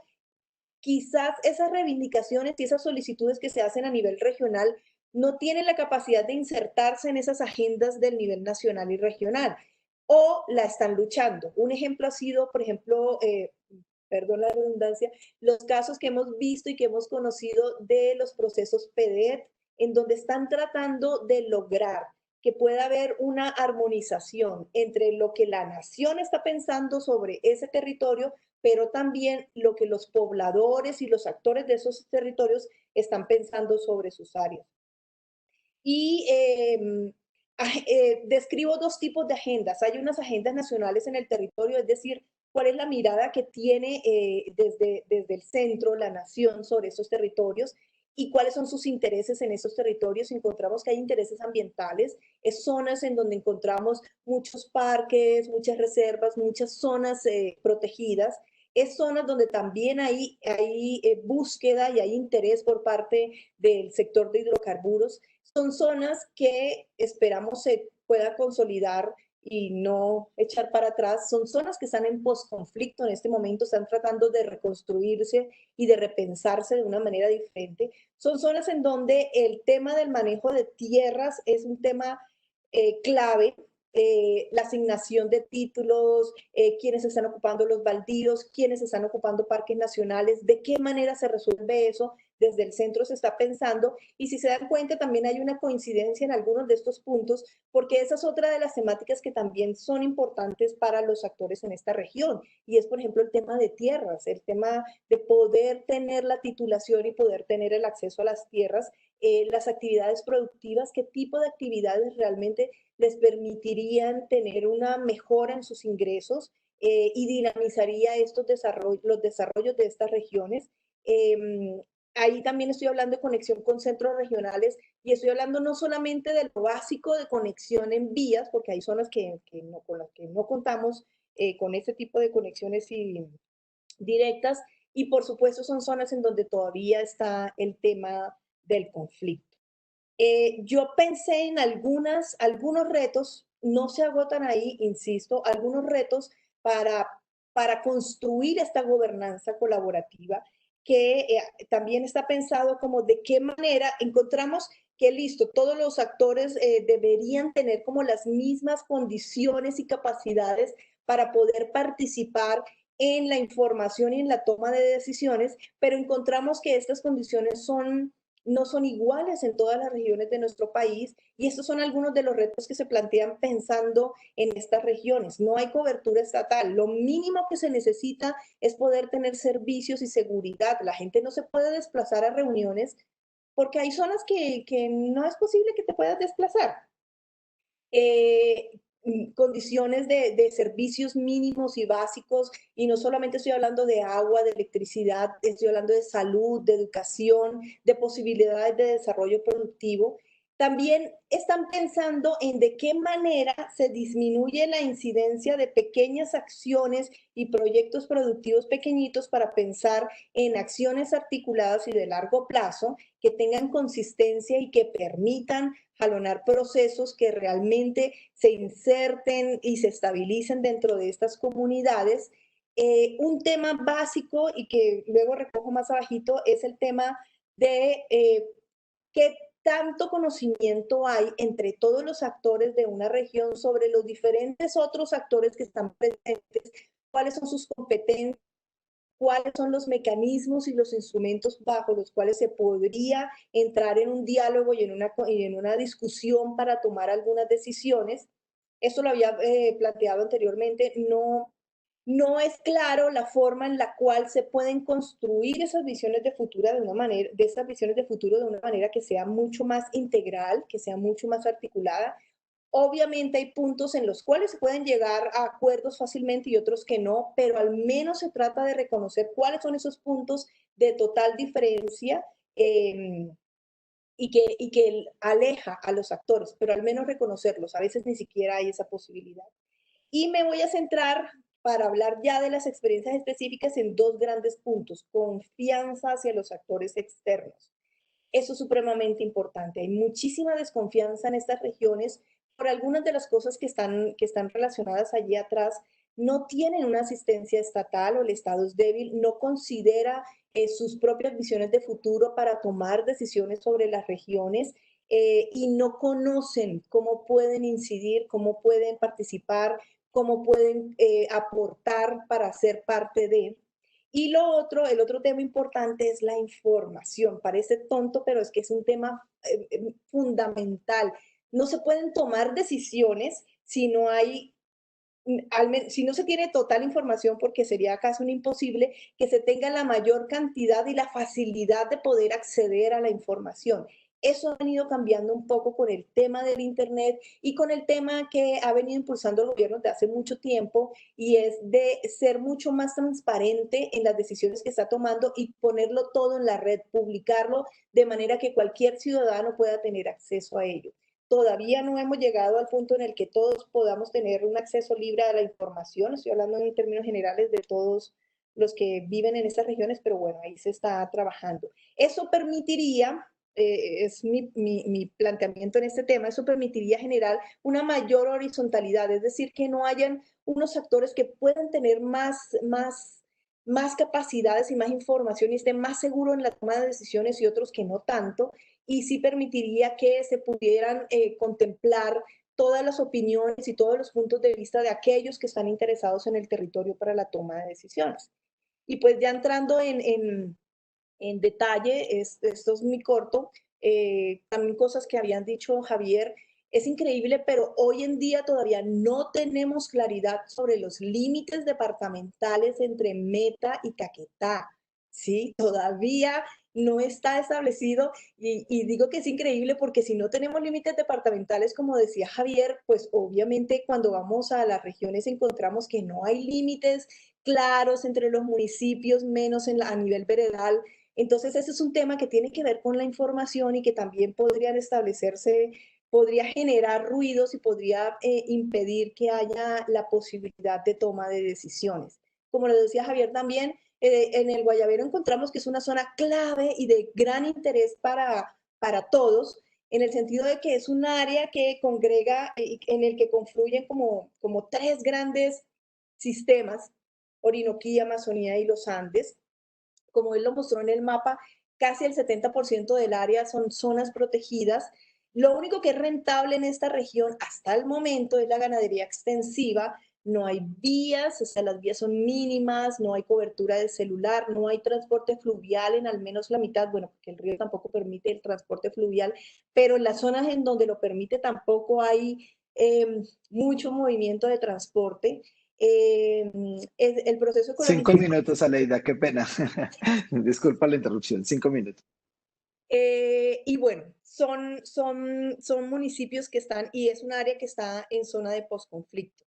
Speaker 1: quizás esas reivindicaciones y esas solicitudes que se hacen a nivel regional no tienen la capacidad de insertarse en esas agendas del nivel nacional y regional, o la están luchando. Un ejemplo ha sido, por ejemplo, perdón la redundancia, los casos que hemos visto y que hemos conocido de los procesos PEDET, en donde están tratando de lograr que pueda haber una armonización entre lo que la nación está pensando sobre ese territorio, pero también lo que los pobladores y los actores de esos territorios están pensando sobre sus áreas. Y describo dos tipos de agendas. Hay unas agendas nacionales en el territorio, es decir, cuál es la mirada que tiene desde el centro, la nación, sobre esos territorios y cuáles son sus intereses en esos territorios. Encontramos que hay intereses ambientales, es zonas en donde encontramos muchos parques, muchas reservas, muchas zonas protegidas. Es zonas donde también hay búsqueda y hay interés por parte del sector de hidrocarburos. Son zonas que esperamos se pueda consolidar y no echar para atrás. Son zonas que están en posconflicto en este momento, están tratando de reconstruirse y de repensarse de una manera diferente. Son zonas en donde el tema del manejo de tierras es un tema clave. La asignación de títulos, quiénes están ocupando los baldíos, quiénes están ocupando parques nacionales, de qué manera se resuelve eso. Desde el centro se está pensando y si se dan cuenta también hay una coincidencia en algunos de estos puntos porque esa es otra de las temáticas que también son importantes para los actores en esta región y es por ejemplo el tema de tierras, el tema de poder tener la titulación y poder tener el acceso a las tierras, las actividades productivas, qué tipo de actividades realmente les permitirían tener una mejora en sus ingresos y dinamizaría los desarrollos de estas regiones. Ahí también estoy hablando de conexión con centros regionales y estoy hablando no solamente de lo básico de conexión en vías, porque hay zonas con las que no contamos con este tipo de conexiones directas y por supuesto son zonas en donde todavía está el tema del conflicto. Yo pensé en algunos retos, no se agotan ahí, insisto, algunos retos para, para construir esta gobernanza colaborativa que también está pensado como de qué manera encontramos que listo, todos los actores deberían tener como las mismas condiciones y capacidades para poder participar en la información y en la toma de decisiones, pero encontramos que estas condiciones no son iguales en todas las regiones de nuestro país y estos son algunos de los retos que se plantean pensando en estas regiones. No hay cobertura estatal. Lo mínimo que se necesita es poder tener servicios y seguridad. La gente no se puede desplazar a reuniones porque hay zonas que no es posible que te puedas desplazar. Condiciones de servicios mínimos y básicos, y no solamente estoy hablando de agua, de electricidad, estoy hablando de salud, de educación, de posibilidades de desarrollo productivo. También están pensando en de qué manera se disminuye la incidencia de pequeñas acciones y proyectos productivos pequeñitos para pensar en acciones articuladas y de largo plazo que tengan consistencia y que permitan jalonar procesos que realmente se inserten y se estabilicen dentro de estas comunidades. Un tema básico y que luego recojo más abajito es el tema de qué tanto conocimiento hay entre todos los actores de una región sobre los diferentes otros actores que están presentes, cuáles son sus competencias, cuáles son los mecanismos y los instrumentos bajo los cuales se podría entrar en un diálogo y en una discusión para tomar algunas decisiones. Eso lo había planteado anteriormente. No es claro la forma en la cual se pueden construir esas visiones de futuro de una manera que sea mucho más integral, que sea mucho más articulada. Obviamente hay puntos en los cuales se pueden llegar a acuerdos fácilmente y otros que no, pero al menos se trata de reconocer cuáles son esos puntos de total diferencia y que aleja a los actores, pero al menos reconocerlos. A veces ni siquiera hay esa posibilidad. Y me voy a centrar para hablar ya de las experiencias específicas en dos grandes puntos: confianza hacia los actores externos. Eso es supremamente importante. Hay muchísima desconfianza en estas regiones por algunas de las cosas que están relacionadas allí atrás. No tienen una asistencia estatal o el Estado es débil, no considera sus propias visiones de futuro para tomar decisiones sobre las regiones y no conocen cómo pueden incidir, cómo pueden participar, cómo pueden aportar para ser parte de. Y lo otro, el otro tema importante es la información. Parece tonto, pero es que es un tema fundamental. No se pueden tomar decisiones si no hay, si no se tiene total información, porque sería casi un imposible que se tenga la mayor cantidad y la facilidad de poder acceder a la información. Eso ha venido cambiando un poco con el tema del Internet y con el tema que ha venido impulsando el gobierno desde hace mucho tiempo, y es de ser mucho más transparente en las decisiones que está tomando y ponerlo todo en la red, publicarlo de manera que cualquier ciudadano pueda tener acceso a ello. Todavía no hemos llegado al punto en el que todos podamos tener un acceso libre a la información. Estoy hablando en términos generales de todos los que viven en estas regiones, pero bueno, ahí se está trabajando. Eso permitiría, es mi planteamiento en este tema, eso permitiría generar una mayor horizontalidad, es decir, que no hayan unos actores que puedan tener más capacidades y más información y estén más seguros en la toma de decisiones y otros que no tanto, y sí permitiría que se pudieran contemplar todas las opiniones y todos los puntos de vista de aquellos que están interesados en el territorio para la toma de decisiones. Y pues ya entrando en detalle, esto es muy corto, también cosas que habían dicho Javier, es increíble, pero hoy en día todavía no tenemos claridad sobre los límites departamentales entre Meta y Caquetá, ¿sí? Todavía no está establecido y digo que es increíble porque si no tenemos límites departamentales, como decía Javier, pues obviamente cuando vamos a las regiones encontramos que no hay límites claros entre los municipios, menos a nivel veredal. Entonces, ese es un tema que tiene que ver con la información y que también podrían establecerse, podría generar ruidos y podría impedir que haya la posibilidad de toma de decisiones. Como lo decía Javier también, en el Guayabero encontramos que es una zona clave y de gran interés para todos, en el sentido de que es un área que congrega, en el que confluyen como tres grandes sistemas, Orinoquía, Amazonía y los Andes. Como él lo mostró en el mapa, casi el 70% del área son zonas protegidas. Lo único que es rentable en esta región hasta el momento es la ganadería extensiva. No hay vías, o sea, las vías son mínimas, no hay cobertura de celular, no hay transporte fluvial en al menos la mitad, bueno, porque el río tampoco permite el transporte fluvial, pero en las zonas en donde lo permite tampoco hay mucho movimiento de transporte. El proceso de
Speaker 2: 5 minutos, Aleida, qué pena. Disculpa la interrupción, 5 minutos.
Speaker 1: Y bueno, son municipios que están, y es un área que está en zona de posconflicto.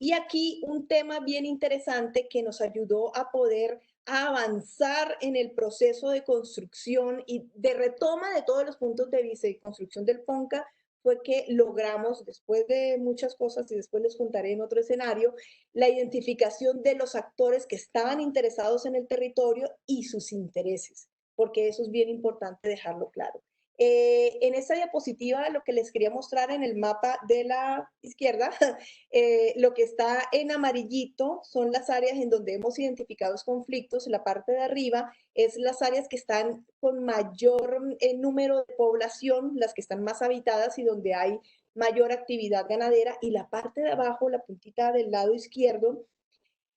Speaker 1: Y aquí un tema bien interesante que nos ayudó a poder avanzar en el proceso de construcción y de retoma de todos los puntos de vista y construcción del PONCA fue que logramos, después de muchas cosas y después les contaré en otro escenario, la identificación de los actores que estaban interesados en el territorio y sus intereses, porque eso es bien importante dejarlo claro. En esta diapositiva lo que les quería mostrar en el mapa de la izquierda, lo que está en amarillito son las áreas en donde hemos identificado los conflictos. La parte de arriba es las áreas que están con mayor número de población, las que están más habitadas y donde hay mayor actividad ganadera. Y la parte de abajo, la puntita del lado izquierdo,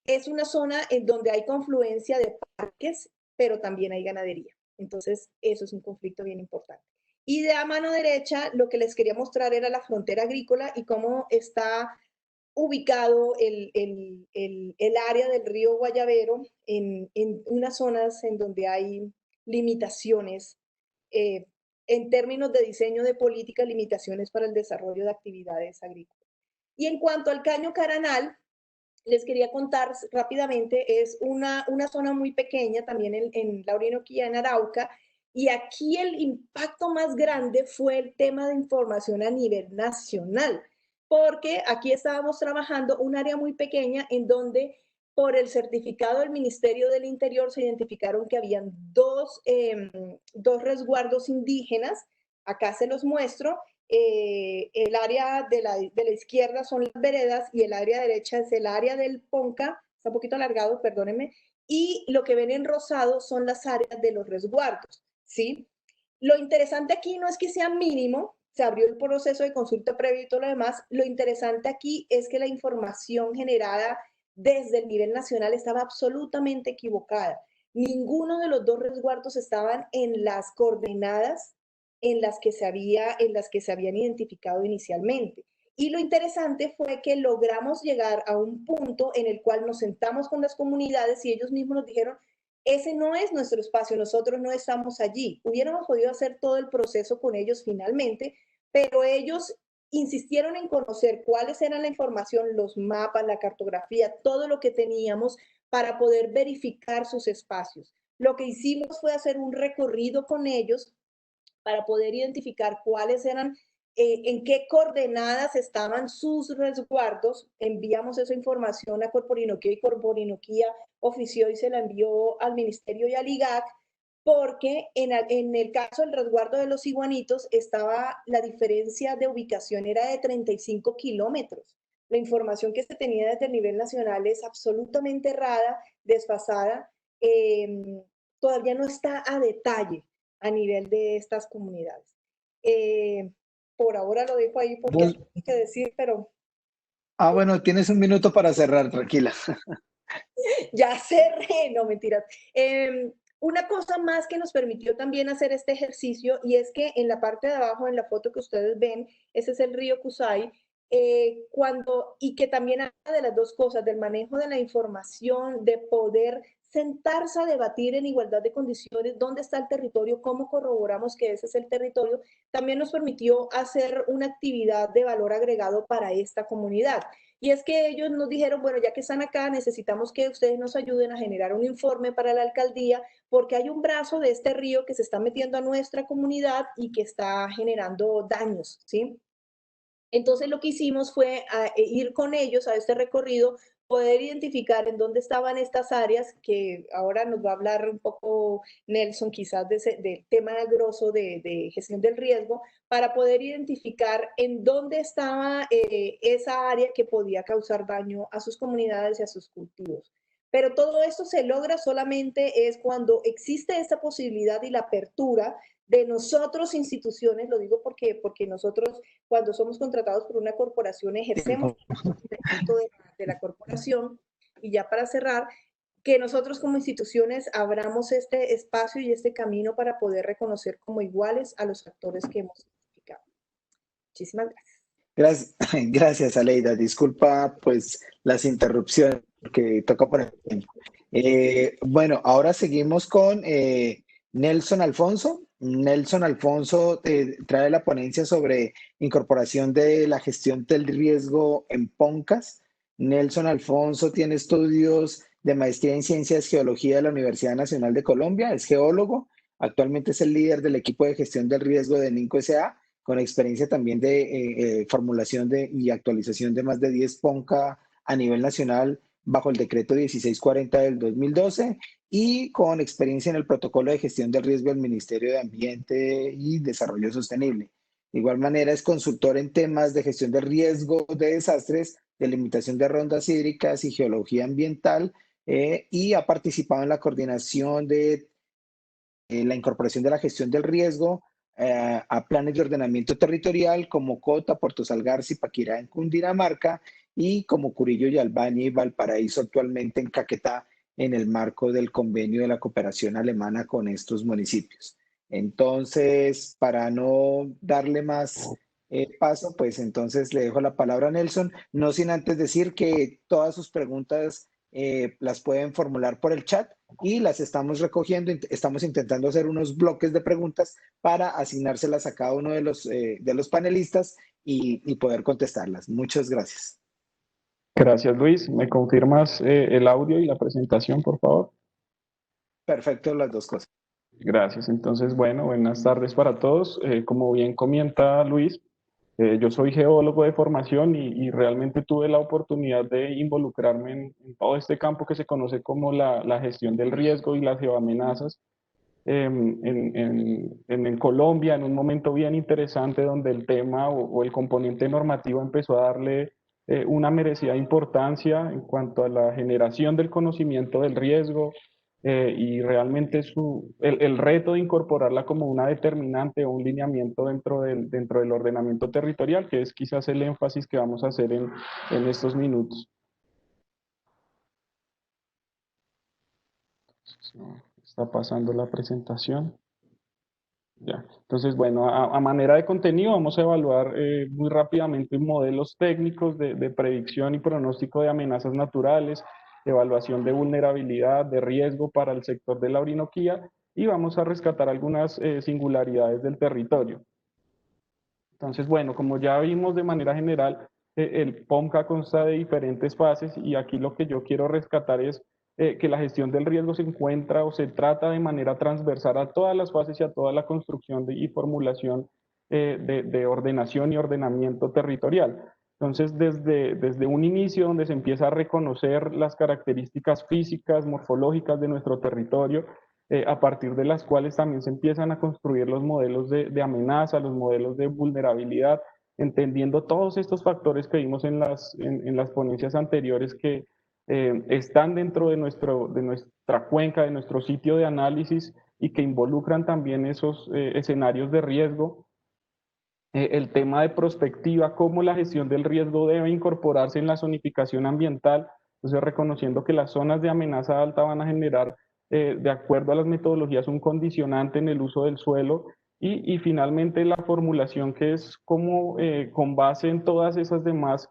Speaker 1: es una zona en donde hay confluencia de parques, pero también hay ganadería. Entonces, eso es un conflicto bien importante. Y de a mano derecha, lo que les quería mostrar era la frontera agrícola y cómo está ubicado el área del río Guayabero en unas zonas en donde hay limitaciones en términos de diseño de política, limitaciones para el desarrollo de actividades agrícolas. Y en cuanto al caño caranal, les quería contar rápidamente, es una zona muy pequeña también en la Orinoquía, en Arauca, y aquí el impacto más grande fue el tema de información a nivel nacional, porque aquí estábamos trabajando un área muy pequeña en donde por el certificado del Ministerio del Interior se identificaron que habían dos resguardos indígenas, acá se los muestro, el área de la izquierda son las veredas y el área derecha es el área del Ponca, está un poquito alargado, perdónenme, y lo que ven en rosado son las áreas de los resguardos, ¿sí? Lo interesante aquí no es que sea mínimo, se abrió el proceso de consulta previa y todo lo demás, lo interesante aquí es que la información generada desde el nivel nacional estaba absolutamente equivocada. Ninguno de los dos resguardos estaban en las coordenadas en las que se habían identificado inicialmente. Y lo interesante fue que logramos llegar a un punto en el cual nos sentamos con las comunidades y ellos mismos nos dijeron, ese no es nuestro espacio, nosotros no estamos allí. Hubiéramos podido hacer todo el proceso con ellos finalmente, pero ellos insistieron en conocer cuáles eran la información, los mapas, la cartografía, todo lo que teníamos para poder verificar sus espacios. Lo que hicimos fue hacer un recorrido con ellos para poder identificar cuáles eran, en qué coordenadas estaban sus resguardos. Enviamos esa información a Corporinoquía y Corporinoquía ofició y se la envió al Ministerio y al IGAC, porque en el caso del resguardo de los iguanitos estaba la diferencia de ubicación era de 35 kilómetros. La información que se tenía desde el nivel nacional es absolutamente errada, desfasada, todavía no está a detalle a nivel de estas comunidades. Por ahora lo dejo ahí porque hay que decir, pero
Speaker 2: Bueno, tienes un minuto para cerrar, tranquila.
Speaker 1: ya cerré, no mentiras. Una cosa más que nos permitió también hacer este ejercicio y es que en la parte de abajo, en la foto que ustedes ven, ese es el río Kusai, y que también habla de las dos cosas, del manejo de la información, de poder sentarse a debatir en igualdad de condiciones dónde está el territorio, cómo corroboramos que ese es el territorio, también nos permitió hacer una actividad de valor agregado para esta comunidad. Y es que ellos nos dijeron, bueno, ya que están acá, necesitamos que ustedes nos ayuden a generar un informe para la alcaldía, porque hay un brazo de este río que se está metiendo a nuestra comunidad y que está generando daños, ¿sí? Entonces lo que hicimos fue ir con ellos a este recorrido, poder identificar en dónde estaban estas áreas, que ahora nos va a hablar un poco Nelson quizás del tema grosso de gestión del riesgo, para poder identificar en dónde estaba esa área que podía causar daño a sus comunidades y a sus cultivos. Pero todo esto se logra solamente es cuando existe esa posibilidad y la apertura de nosotros instituciones, lo digo porque nosotros cuando somos contratados por una corporación ejercemos de la corporación. Y ya para cerrar, que nosotros como instituciones abramos este espacio y este camino para poder reconocer como iguales a los actores que hemos identificado. Muchísimas gracias.
Speaker 2: Gracias, gracias, Aleida. Disculpa, pues, las interrupciones que toca por el tiempo. Bueno, ahora seguimos con Nelson Alfonso. Nelson Alfonso trae la ponencia sobre incorporación de la gestión del riesgo en PONCAS. Nelson Alfonso tiene estudios de maestría en Ciencias Geología de la Universidad Nacional de Colombia, es geólogo, actualmente es el líder del equipo de gestión del riesgo de NINCO S.A., con experiencia también de formulación y actualización de más de 10 PONCA a nivel nacional bajo el decreto 1640 del 2012 y con experiencia en el protocolo de gestión del riesgo del Ministerio de Ambiente y Desarrollo Sostenible. De igual manera es consultor en temas de gestión de riesgo de desastres, de limitación de rondas hídricas y geología ambiental y ha participado en la coordinación de la incorporación de la gestión del riesgo a planes de ordenamiento territorial como Cota, Puerto Salgar, Zipaquirá en Cundinamarca y como Curillo y Albania y Valparaíso actualmente en Caquetá en el marco del convenio de la cooperación alemana con estos municipios. Entonces, para no darle más paso, pues entonces le dejo la palabra a Nelson, no sin antes decir que todas sus preguntas las pueden formular por el chat y las estamos recogiendo, estamos intentando hacer unos bloques de preguntas para asignárselas a cada uno de los panelistas y poder contestarlas. Muchas gracias.
Speaker 5: Gracias, Luis. ¿Me confirmas el audio y la presentación, por favor?
Speaker 2: Perfecto, las dos cosas.
Speaker 5: Gracias. Entonces, bueno, buenas tardes para todos. Como bien comenta Luis, yo soy geólogo de formación y realmente tuve la oportunidad de involucrarme en todo este campo que se conoce como la gestión del riesgo y las geoamenazas en Colombia, en un momento bien interesante donde el tema o el componente normativo empezó a darle una merecida importancia en cuanto a la generación del conocimiento del riesgo, y realmente el reto de incorporarla como una determinante o un lineamiento dentro del ordenamiento territorial, que es quizás el énfasis que vamos a hacer en estos minutos. Está pasando la presentación. Ya. Entonces, bueno, a manera de contenido vamos a evaluar muy rápidamente modelos técnicos de predicción y pronóstico de amenazas naturales, evaluación de vulnerabilidad, de riesgo para el sector de la Orinoquía, y vamos a rescatar algunas singularidades del territorio. Entonces, bueno, como ya vimos de manera general, el POMCA consta de diferentes fases, y aquí lo que yo quiero rescatar es que la gestión del riesgo se encuentra o se trata de manera transversal a todas las fases y a toda la construcción y formulación de ordenación y ordenamiento territorial. Entonces, desde un inicio donde se empieza a reconocer las características físicas, morfológicas de nuestro territorio, a partir de las cuales también se empiezan a construir los modelos de amenaza, los modelos de vulnerabilidad, entendiendo todos estos factores que vimos en las ponencias anteriores que están dentro de nuestra cuenca, de nuestro sitio de análisis, y que involucran también esos escenarios de riesgo. El tema de prospectiva, cómo la gestión del riesgo debe incorporarse en la zonificación ambiental, entonces reconociendo que las zonas de amenaza alta van a generar, de acuerdo a las metodologías, un condicionante en el uso del suelo, y finalmente la formulación, que es como con base en todas esas demás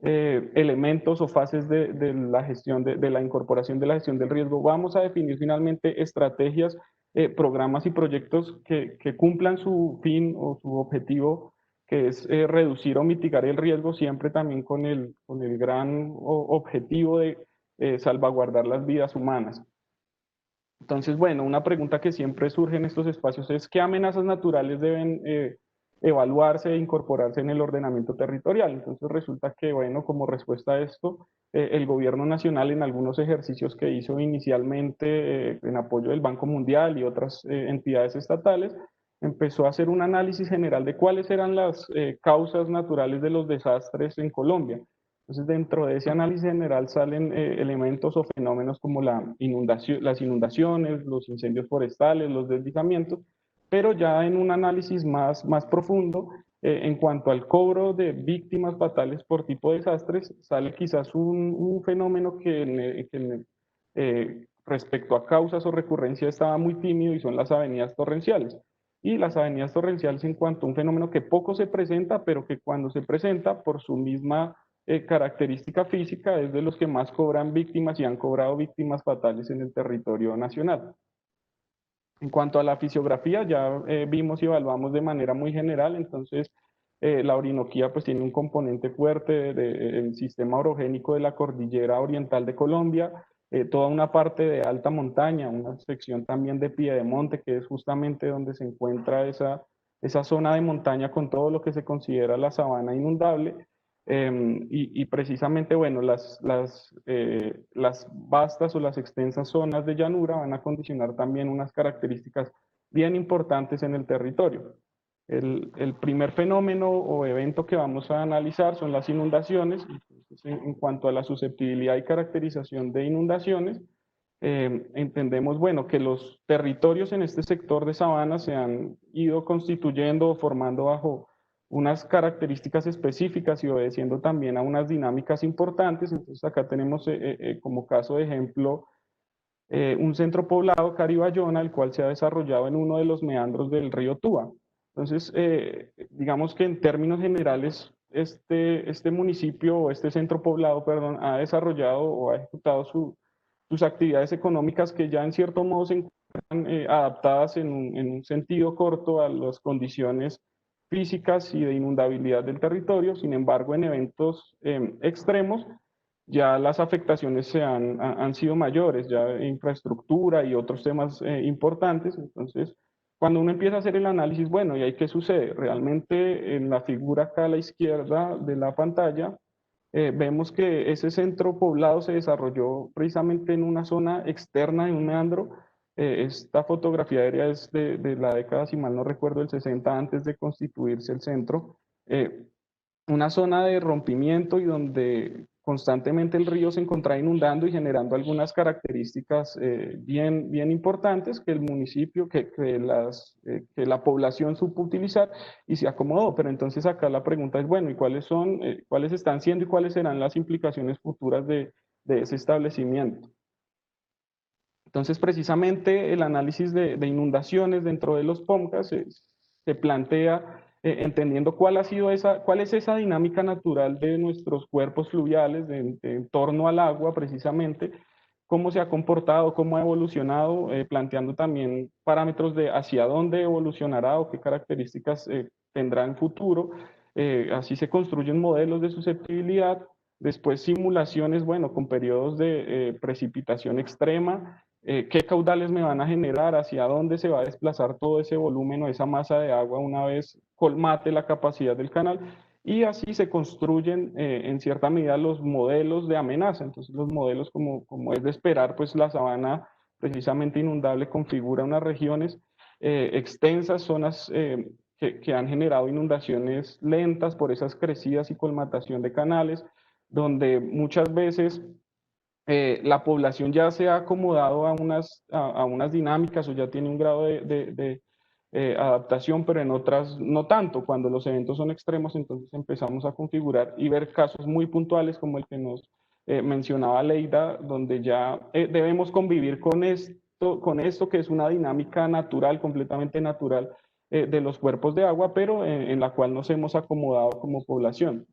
Speaker 5: elementos o fases de la gestión, de la incorporación de la gestión del riesgo, vamos a definir finalmente estrategias, programas y proyectos que cumplan su fin o su objetivo, que es reducir o mitigar el riesgo, siempre también con el gran objetivo de salvaguardar las vidas humanas. Entonces, bueno, una pregunta que siempre surge en estos espacios es: ¿qué amenazas naturales deben evaluarse e incorporarse en el ordenamiento territorial? Entonces resulta que, bueno, como respuesta a esto, el gobierno nacional, en algunos ejercicios que hizo inicialmente en apoyo del Banco Mundial y otras entidades estatales, empezó a hacer un análisis general de cuáles eran las causas naturales de los desastres en Colombia. Entonces, dentro de ese análisis general salen elementos o fenómenos como las inundaciones, los incendios forestales, los deslizamientos, pero ya en un análisis más profundo, en cuanto al cobro de víctimas fatales por tipo de desastres, sale quizás un fenómeno respecto a causas o recurrencia estaba muy tímido, y son las avenidas torrenciales. Y las avenidas torrenciales, en cuanto a un fenómeno que poco se presenta, pero que cuando se presenta por su misma característica física es de los que más cobran víctimas y han cobrado víctimas fatales en el territorio nacional. En cuanto a la fisiografía, ya vimos y evaluamos de manera muy general. Entonces, la Orinoquía pues tiene un componente fuerte del sistema orogénico de la cordillera oriental de Colombia, toda una parte de alta montaña, una sección también de piedemonte, que es justamente donde se encuentra esa zona de montaña con todo lo que se considera la sabana inundable. Y precisamente, bueno, las vastas o las extensas zonas de llanura van a condicionar también unas características bien importantes en el territorio. El primer fenómeno o evento que vamos a analizar son las inundaciones. Entonces, en cuanto a la susceptibilidad y caracterización de inundaciones, entendemos, bueno, que los territorios en este sector de sabana se han ido constituyendo o formando bajo unas características específicas y obedeciendo también a unas dinámicas importantes. Entonces, acá tenemos como caso de ejemplo un centro poblado, Caribayona, el cual se ha desarrollado en uno de los meandros del río Túa. Entonces, digamos que en términos generales, este municipio o este centro poblado, perdón, ha desarrollado o ha ejecutado sus actividades económicas, que ya en cierto modo se encuentran adaptadas en un sentido corto a las condiciones físicas y de inundabilidad del territorio. Sin embargo, en eventos extremos, ya las afectaciones han sido mayores, ya infraestructura y otros temas importantes. Entonces, cuando uno empieza a hacer el análisis, bueno, ¿y ahí qué sucede? Realmente en la figura acá a la izquierda de la pantalla, vemos que ese centro poblado se desarrolló precisamente en una zona externa de un meandro. Esta fotografía aérea es de la década, si mal no recuerdo, del 60, antes de constituirse el centro. una zona de rompimiento y donde constantemente el río se encontraba inundando y generando algunas características bien importantes que el municipio, que la población supo utilizar y se acomodó. Pero entonces acá la pregunta es, bueno, ¿y cuáles están siendo y cuáles serán las implicaciones futuras de ese establecimiento? Entonces, precisamente el análisis de inundaciones dentro de los POMCAS se plantea entendiendo cuál es esa dinámica natural de nuestros cuerpos fluviales en torno al agua, precisamente, cómo se ha comportado, cómo ha evolucionado, planteando también parámetros de hacia dónde evolucionará o qué características tendrá en futuro. Así se construyen modelos de susceptibilidad, después simulaciones, bueno, con periodos de precipitación extrema, qué caudales me van a generar, hacia dónde se va a desplazar todo ese volumen o esa masa de agua una vez colmate la capacidad del canal, y así se construyen en cierta medida los modelos de amenaza. Entonces los modelos, como es de esperar, pues la sabana precisamente inundable configura unas regiones extensas, zonas que han generado inundaciones lentas por esas crecidas y colmatación de canales, donde muchas veces la población ya se ha acomodado a unas dinámicas o ya tiene un grado de adaptación, pero en otras no tanto. Cuando los eventos son extremos, entonces empezamos a configurar y ver casos muy puntuales como el que nos mencionaba Leida, donde ya debemos convivir con esto que es una dinámica natural, completamente natural de los cuerpos de agua, pero en la cual nos hemos acomodado como población.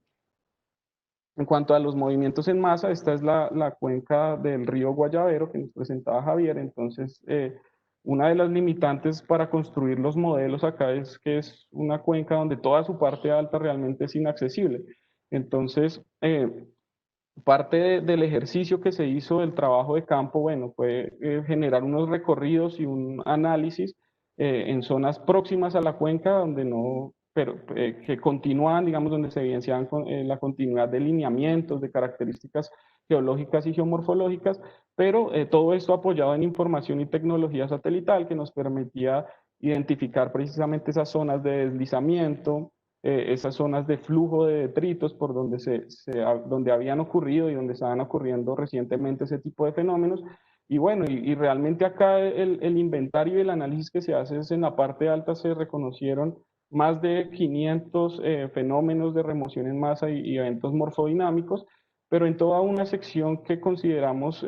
Speaker 5: En cuanto a los movimientos en masa, esta es la cuenca del río Guayavero que nos presentaba Javier. Entonces, una de las limitantes para construir los modelos acá es que es una cuenca donde toda su parte alta realmente es inaccesible. Entonces, parte del ejercicio que se hizo del trabajo de campo, bueno, fue generar unos recorridos y un análisis en zonas próximas a la cuenca donde no, pero que continúan, digamos, donde se evidenciaban la continuidad de lineamientos, de características geológicas y geomorfológicas, pero todo esto apoyado en información y tecnología satelital que nos permitía identificar precisamente esas zonas de deslizamiento, esas zonas de flujo de detritos por donde, donde habían ocurrido y donde estaban ocurriendo recientemente ese tipo de fenómenos. Y bueno, y realmente acá el inventario y el análisis que se hace es en la parte alta se reconocieron más de 500 fenómenos de remoción en masa y eventos morfodinámicos, pero en toda una sección que consideramos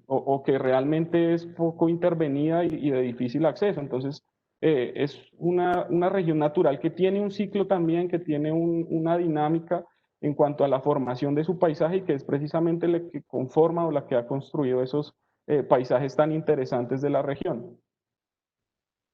Speaker 5: o que realmente es poco intervenida y de difícil acceso. Entonces, es una región natural que tiene un ciclo también, que tiene una dinámica en cuanto a la formación de su paisaje y que es precisamente la que conforma o la que ha construido esos paisajes tan interesantes de la región.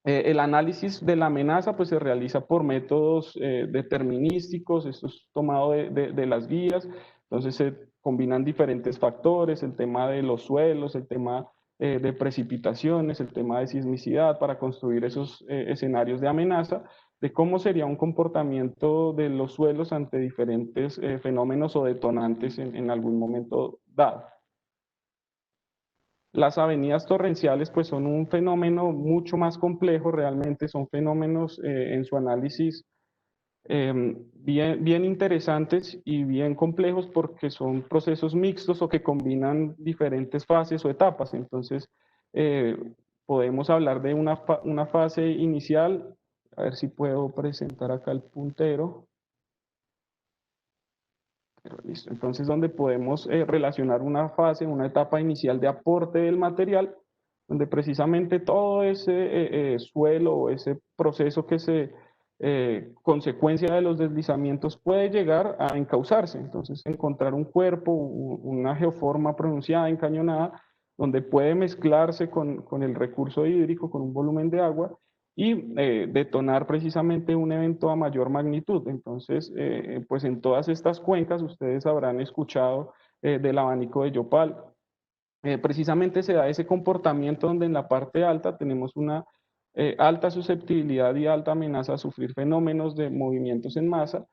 Speaker 5: El análisis de la amenaza pues se realiza por métodos determinísticos, esto es tomado de las guías, entonces se combinan diferentes factores, el tema de los suelos, el tema de precipitaciones, el tema de sismicidad para construir esos escenarios de amenaza, de cómo sería un comportamiento de los suelos ante diferentes fenómenos o detonantes en algún momento dado. Las avenidas torrenciales pues son un fenómeno mucho más complejo, realmente son fenómenos en su análisis bien interesantes y bien complejos porque son procesos mixtos o que combinan diferentes fases o etapas. Entonces, podemos hablar de una fase inicial, a ver si puedo presentar acá el puntero. Listo. Entonces, donde podemos relacionar una fase, una etapa inicial de aporte del material, donde precisamente todo ese suelo o ese proceso que se consecuencia de los deslizamientos puede llegar a encauzarse. Entonces, encontrar un cuerpo, una geoforma pronunciada, encañonada, donde puede mezclarse con el recurso hídrico, con un volumen de agua, y detonar precisamente un evento a mayor magnitud. Entonces, pues en todas estas cuencas ustedes habrán escuchado del abanico de Yopal. Precisamente se da ese comportamiento donde en la parte alta tenemos una alta susceptibilidad y alta amenaza a sufrir fenómenos de movimientos en masa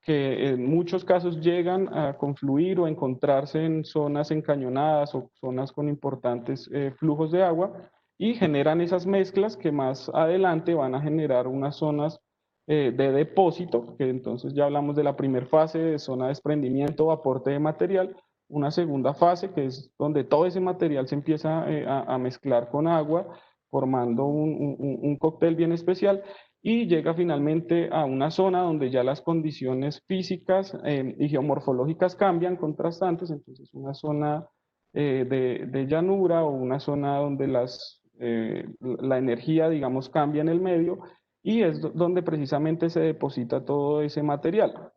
Speaker 5: que en muchos casos llegan a confluir o encontrarse en zonas encañonadas o zonas con importantes flujos de agua y generan esas mezclas que más adelante van a generar unas zonas de depósito, que entonces ya hablamos de la primera fase de zona de desprendimiento o aporte de material, una segunda fase que es donde todo ese material se empieza a mezclar con agua, formando un cóctel bien especial, y llega finalmente a una zona donde ya las condiciones físicas y geomorfológicas cambian, contrastantes, entonces una zona de llanura o una zona donde la energía, digamos, cambia en el medio, y es donde precisamente se deposita todo ese material.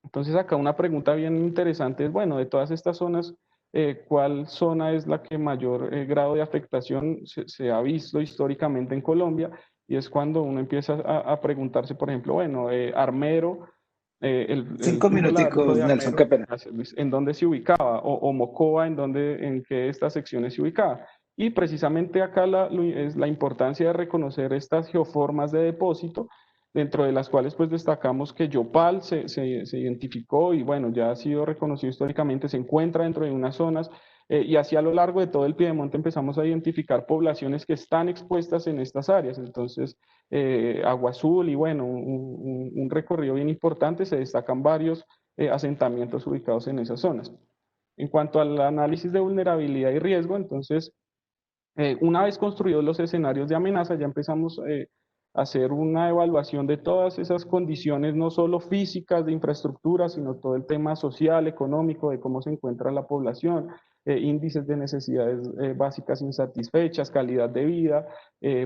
Speaker 5: Entonces acá una pregunta bien interesante es, bueno, de todas estas zonas, ¿cuál zona es la que mayor grado de afectación se ha visto históricamente en Colombia? Y es cuando uno empieza a preguntarse, por ejemplo, bueno, Armero, el
Speaker 2: Cinco
Speaker 5: tubo lárico
Speaker 2: minuticos,
Speaker 5: de
Speaker 2: Nelson,
Speaker 5: Armero,
Speaker 2: qué pena.
Speaker 5: gracias, Luis, ¿en dónde se ubicaba? O Mocoa, ¿en qué estas secciones se ubicaba? Y precisamente acá es la importancia de reconocer estas geoformas de depósito, dentro de las cuales pues destacamos que Yopal se identificó y bueno, ya ha sido reconocido históricamente, se encuentra dentro de unas zonas, y así a lo largo de todo el Piedemonte empezamos a identificar poblaciones que están expuestas en estas áreas. Entonces, Agua Azul y bueno, un recorrido bien importante, se destacan varios asentamientos ubicados en esas zonas. En cuanto al análisis de vulnerabilidad y riesgo, entonces, una vez construidos los escenarios de amenaza, ya empezamos a hacer una evaluación de todas esas condiciones, no solo físicas de infraestructura, sino todo el tema social, económico, de cómo se encuentra la población, índices de necesidades básicas insatisfechas, calidad de vida.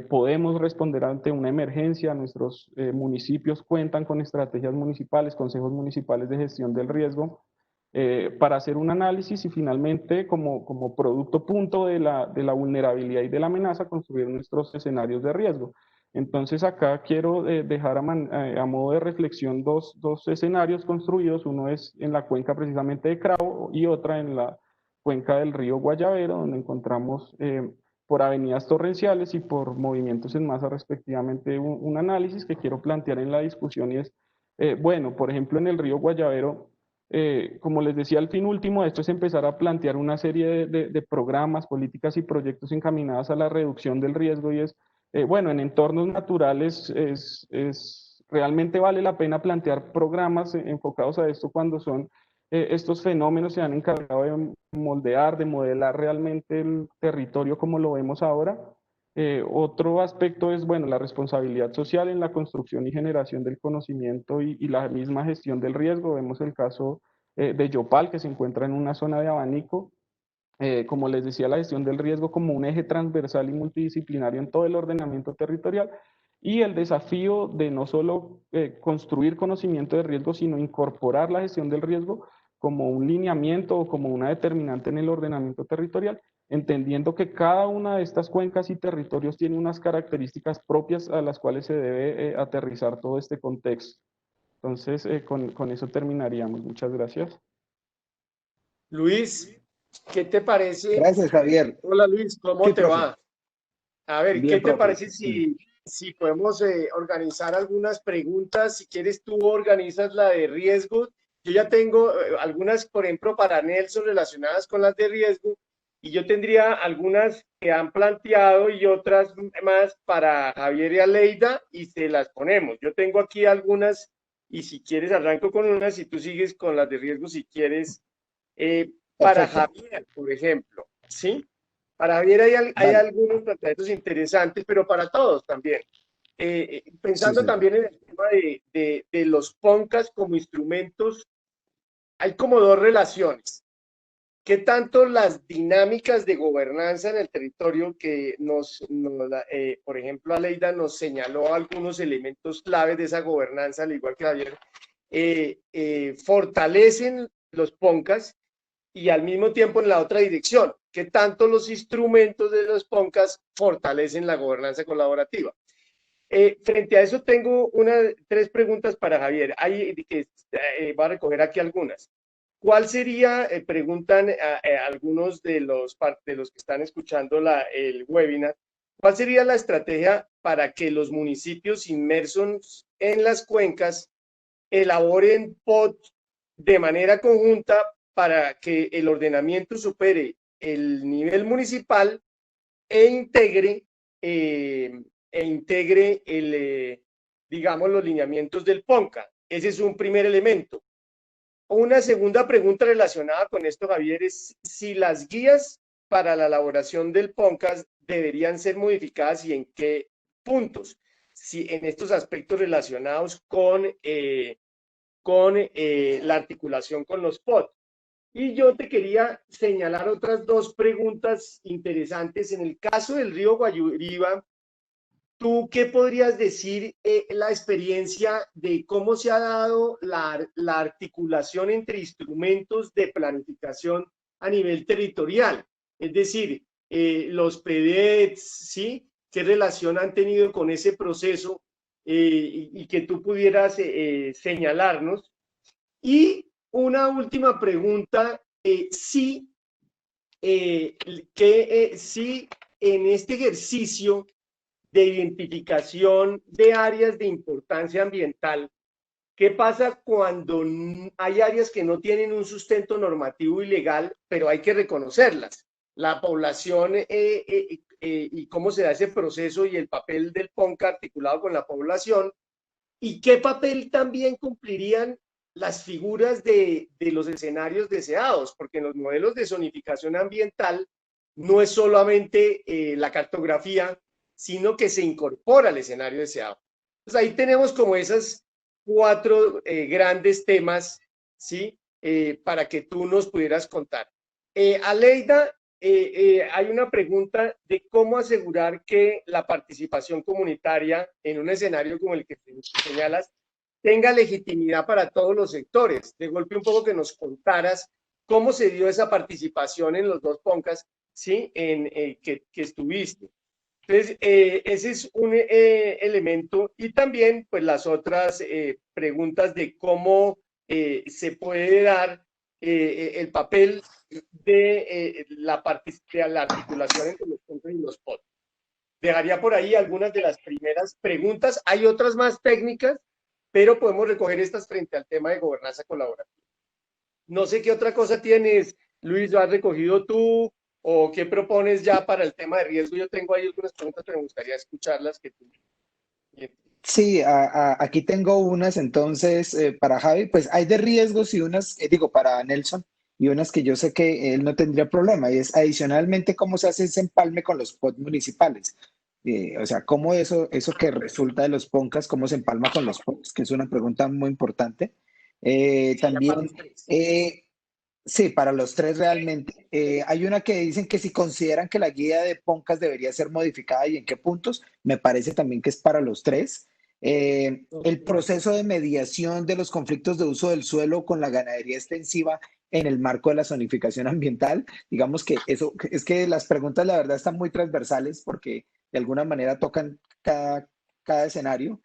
Speaker 5: Podemos responder ante una emergencia. Nuestros municipios cuentan con estrategias municipales, consejos municipales de gestión del riesgo, para hacer un análisis y finalmente como producto punto de la vulnerabilidad y de la amenaza construir nuestros escenarios de riesgo. Entonces acá quiero dejar a modo de reflexión dos escenarios construidos. Uno es en la cuenca precisamente de Cravo y otra en la cuenca del río Guayavero, donde encontramos por avenidas torrenciales y por movimientos en masa respectivamente un análisis que quiero plantear en la discusión, y es, bueno, por ejemplo en el río Guayavero, como les decía, el fin último de esto es empezar a plantear una serie de programas, políticas y proyectos encaminados a la reducción del riesgo, y es, bueno, en entornos naturales realmente vale la pena plantear programas enfocados a esto cuando estos fenómenos se han encargado de moldear, de modelar realmente el territorio como lo vemos ahora. Otro aspecto es, bueno, la responsabilidad social en la construcción y generación del conocimiento y la misma gestión del riesgo. Vemos el caso de Yopal, que se encuentra en una zona de abanico. Como les decía, la gestión del riesgo como un eje transversal y multidisciplinario en todo el ordenamiento territorial, y el desafío de no solo construir conocimiento de riesgo, sino incorporar la gestión del riesgo como un lineamiento o como una determinante en el ordenamiento territorial, entendiendo que cada una de estas cuencas y territorios tiene unas características propias a las cuales se debe aterrizar todo este contexto. Entonces, con eso terminaríamos. Muchas gracias.
Speaker 4: Luis, ¿qué te parece?
Speaker 2: Gracias, Javier.
Speaker 4: Hola Luis, ¿cómo
Speaker 2: Sí,
Speaker 4: te
Speaker 2: profe.
Speaker 4: va? A ver, ¿qué
Speaker 2: Bien,
Speaker 4: te
Speaker 2: profe.
Speaker 4: parece si podemos organizar algunas preguntas? Si quieres, tú organizas la de riesgo. Yo ya tengo algunas, por ejemplo, para Nelson relacionadas con las de riesgo, y yo tendría algunas que han planteado y otras más para Javier y Aleida, y se las ponemos. Yo tengo aquí algunas, y si quieres arranco con unas y tú sigues con las de riesgo si quieres. Para
Speaker 2: Perfecto.
Speaker 4: Javier, por ejemplo, ¿sí? Para Javier hay
Speaker 2: Vale.
Speaker 4: algunos planteamientos interesantes, pero para todos también.
Speaker 2: Sí,
Speaker 4: Pensando
Speaker 2: señor.
Speaker 4: también en el tema de los PONCAS como instrumentos, hay como dos relaciones. ¿Qué tanto las dinámicas de gobernanza en el territorio que por ejemplo, Aleida nos señaló algunos elementos claves de esa gobernanza, al igual que Javier, fortalecen los PONCAS, y al mismo tiempo en la otra dirección, qué tanto los instrumentos de los PONCAS fortalecen la gobernanza colaborativa? Frente a eso tengo tres preguntas para Javier. Va a recoger aquí algunas. ¿Cuál sería, preguntan algunos de los que están escuchando el webinar, cuál sería la estrategia para que los municipios inmersos en las cuencas elaboren POT de manera conjunta para que el ordenamiento supere el nivel municipal e integre digamos, los lineamientos del PONCA. Ese es un primer elemento. Una segunda pregunta relacionada con esto, Javier, es si las guías para la elaboración del PONCA deberían ser modificadas y en qué puntos. Si en estos aspectos relacionados con la articulación con los POT. Y yo te quería señalar otras dos preguntas interesantes. En el caso del río Guayuriba, ¿tú qué podrías decir la experiencia de cómo se ha dado la articulación entre instrumentos de planificación a nivel territorial? Es decir, los PDETs, ¿sí? ¿Qué relación han tenido con ese proceso y que tú pudieras señalarnos? Y una última pregunta, si en este ejercicio de identificación de áreas de importancia ambiental, ¿qué pasa cuando hay áreas que no tienen un sustento normativo y legal, pero hay que reconocerlas? La población y cómo se da ese proceso y el papel del PONCA articulado con la población, y qué papel también cumplirían las figuras de los escenarios deseados, porque en los modelos de zonificación ambiental no es solamente la cartografía, sino que se incorpora al escenario deseado. Entonces ahí tenemos como esas cuatro grandes temas, ¿sí? Para que tú nos pudieras contar. Aleida, hay una pregunta de cómo asegurar que la participación comunitaria en un escenario como el que señalas tenga legitimidad para todos los sectores. De golpe un poco que nos contaras cómo se dio esa participación en los dos PONCAs, ¿sí? Que estuviste. Entonces, ese es un elemento, y también pues las otras preguntas de cómo se puede dar el papel de la articulación entre los PONCAs y los POT. Dejaría por ahí algunas de las primeras preguntas. Hay otras más técnicas, pero podemos recoger estas frente al tema de gobernanza colaborativa. No sé qué otra cosa tienes, Luis, ¿lo has recogido tú? ¿O qué propones ya para el tema de riesgo? Yo tengo ahí algunas preguntas, pero me gustaría escucharlas que tú.
Speaker 2: Sí, aquí tengo unas entonces para Javi, pues hay de riesgos y unas, digo, para Nelson, y unas que yo sé que él no tendría problema, y es adicionalmente cómo se hace ese empalme con los POT municipales. O sea, cómo eso que resulta de los PONCAS, cómo se empalma con los POTs, que es una pregunta muy importante. También, sí, para los tres realmente. Hay una que dicen que si consideran que la guía de PONCAS debería ser modificada y en qué puntos, me parece también que es para los tres. El proceso de mediación de los conflictos de uso del suelo con la ganadería extensiva en el marco de la zonificación ambiental. Digamos que eso, es que las preguntas la verdad están muy transversales porque de alguna manera tocan cada escenario.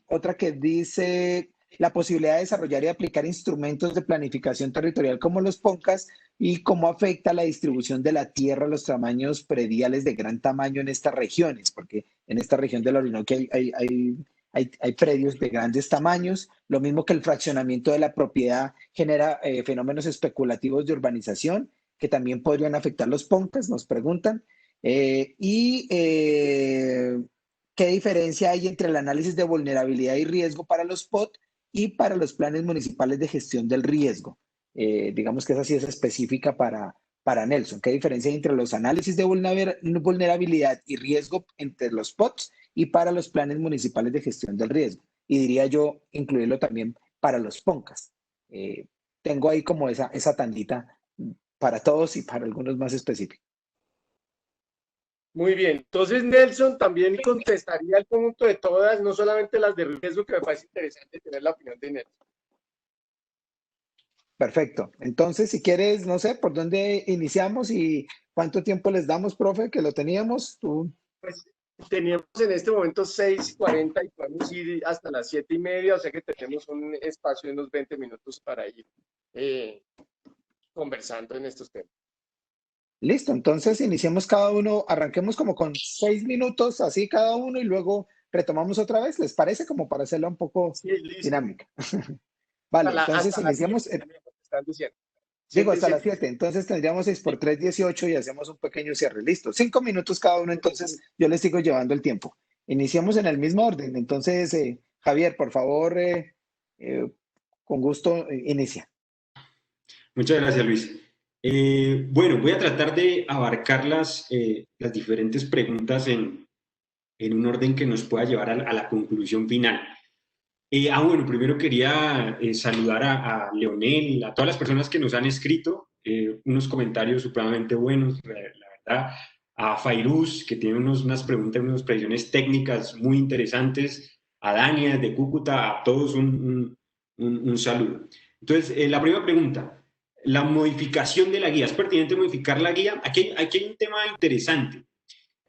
Speaker 2: Otra que dice la posibilidad de desarrollar y aplicar instrumentos de planificación territorial como los PONCAS y cómo afecta la distribución de la tierra a los tamaños prediales de gran tamaño en estas regiones, porque en esta región de la Orinoquia hay predios de grandes tamaños, lo mismo que el fraccionamiento de la propiedad genera fenómenos especulativos de urbanización que también podrían afectar los PONCAS, nos preguntan. ¿Qué diferencia hay entre el análisis de vulnerabilidad y riesgo para los POT y para los planes municipales de gestión del riesgo? Digamos que esa sí es específica para Nelson. ¿Qué diferencia hay entre los análisis de vulnerabilidad y riesgo entre los POTs y para los planes municipales de gestión del riesgo? Y diría yo incluirlo también para los PONCAS. Tengo ahí como esa tandita para todos y para algunos más específicos.
Speaker 4: Muy bien, entonces Nelson también contestaría el conjunto de todas, no solamente las de riesgo, que me parece interesante tener la opinión de Nelson.
Speaker 2: Perfecto. Entonces, si quieres, no sé, ¿por dónde iniciamos y cuánto tiempo les damos, profe, que lo teníamos? ¿Tú?
Speaker 4: Pues teníamos en este momento 6:40 y podemos ir hasta las 7:30, o sea que tenemos un espacio de unos 20 minutos para ir conversando en estos temas.
Speaker 2: Listo, entonces iniciemos cada uno, arranquemos como con 6 minutos, así cada uno, y luego retomamos otra vez, ¿les parece? Como para hacerla un poco dinámica. Vale, entonces iniciamos. Digo, hasta las 7, entonces tendríamos 6 por 3, 18 y hacemos un pequeño cierre. Listo, 5 minutos cada uno, entonces yo les sigo llevando el tiempo. iniciamos en el mismo orden. Entonces, Javier, por favor, con gusto, inicia.
Speaker 3: Muchas gracias, Luis. Bueno, voy a tratar de abarcar las diferentes preguntas en un orden que nos pueda llevar a la conclusión final. Bueno, primero quería saludar a Leonel, a todas las personas que nos han escrito, unos comentarios supremamente buenos, la verdad, a Fairuz, que tiene unas preguntas, unas precisiones técnicas muy interesantes, a Dania de Cúcuta, a todos un saludo. Entonces, la primera pregunta, la modificación de la guía, ¿es pertinente modificar la guía? Aquí hay un tema interesante.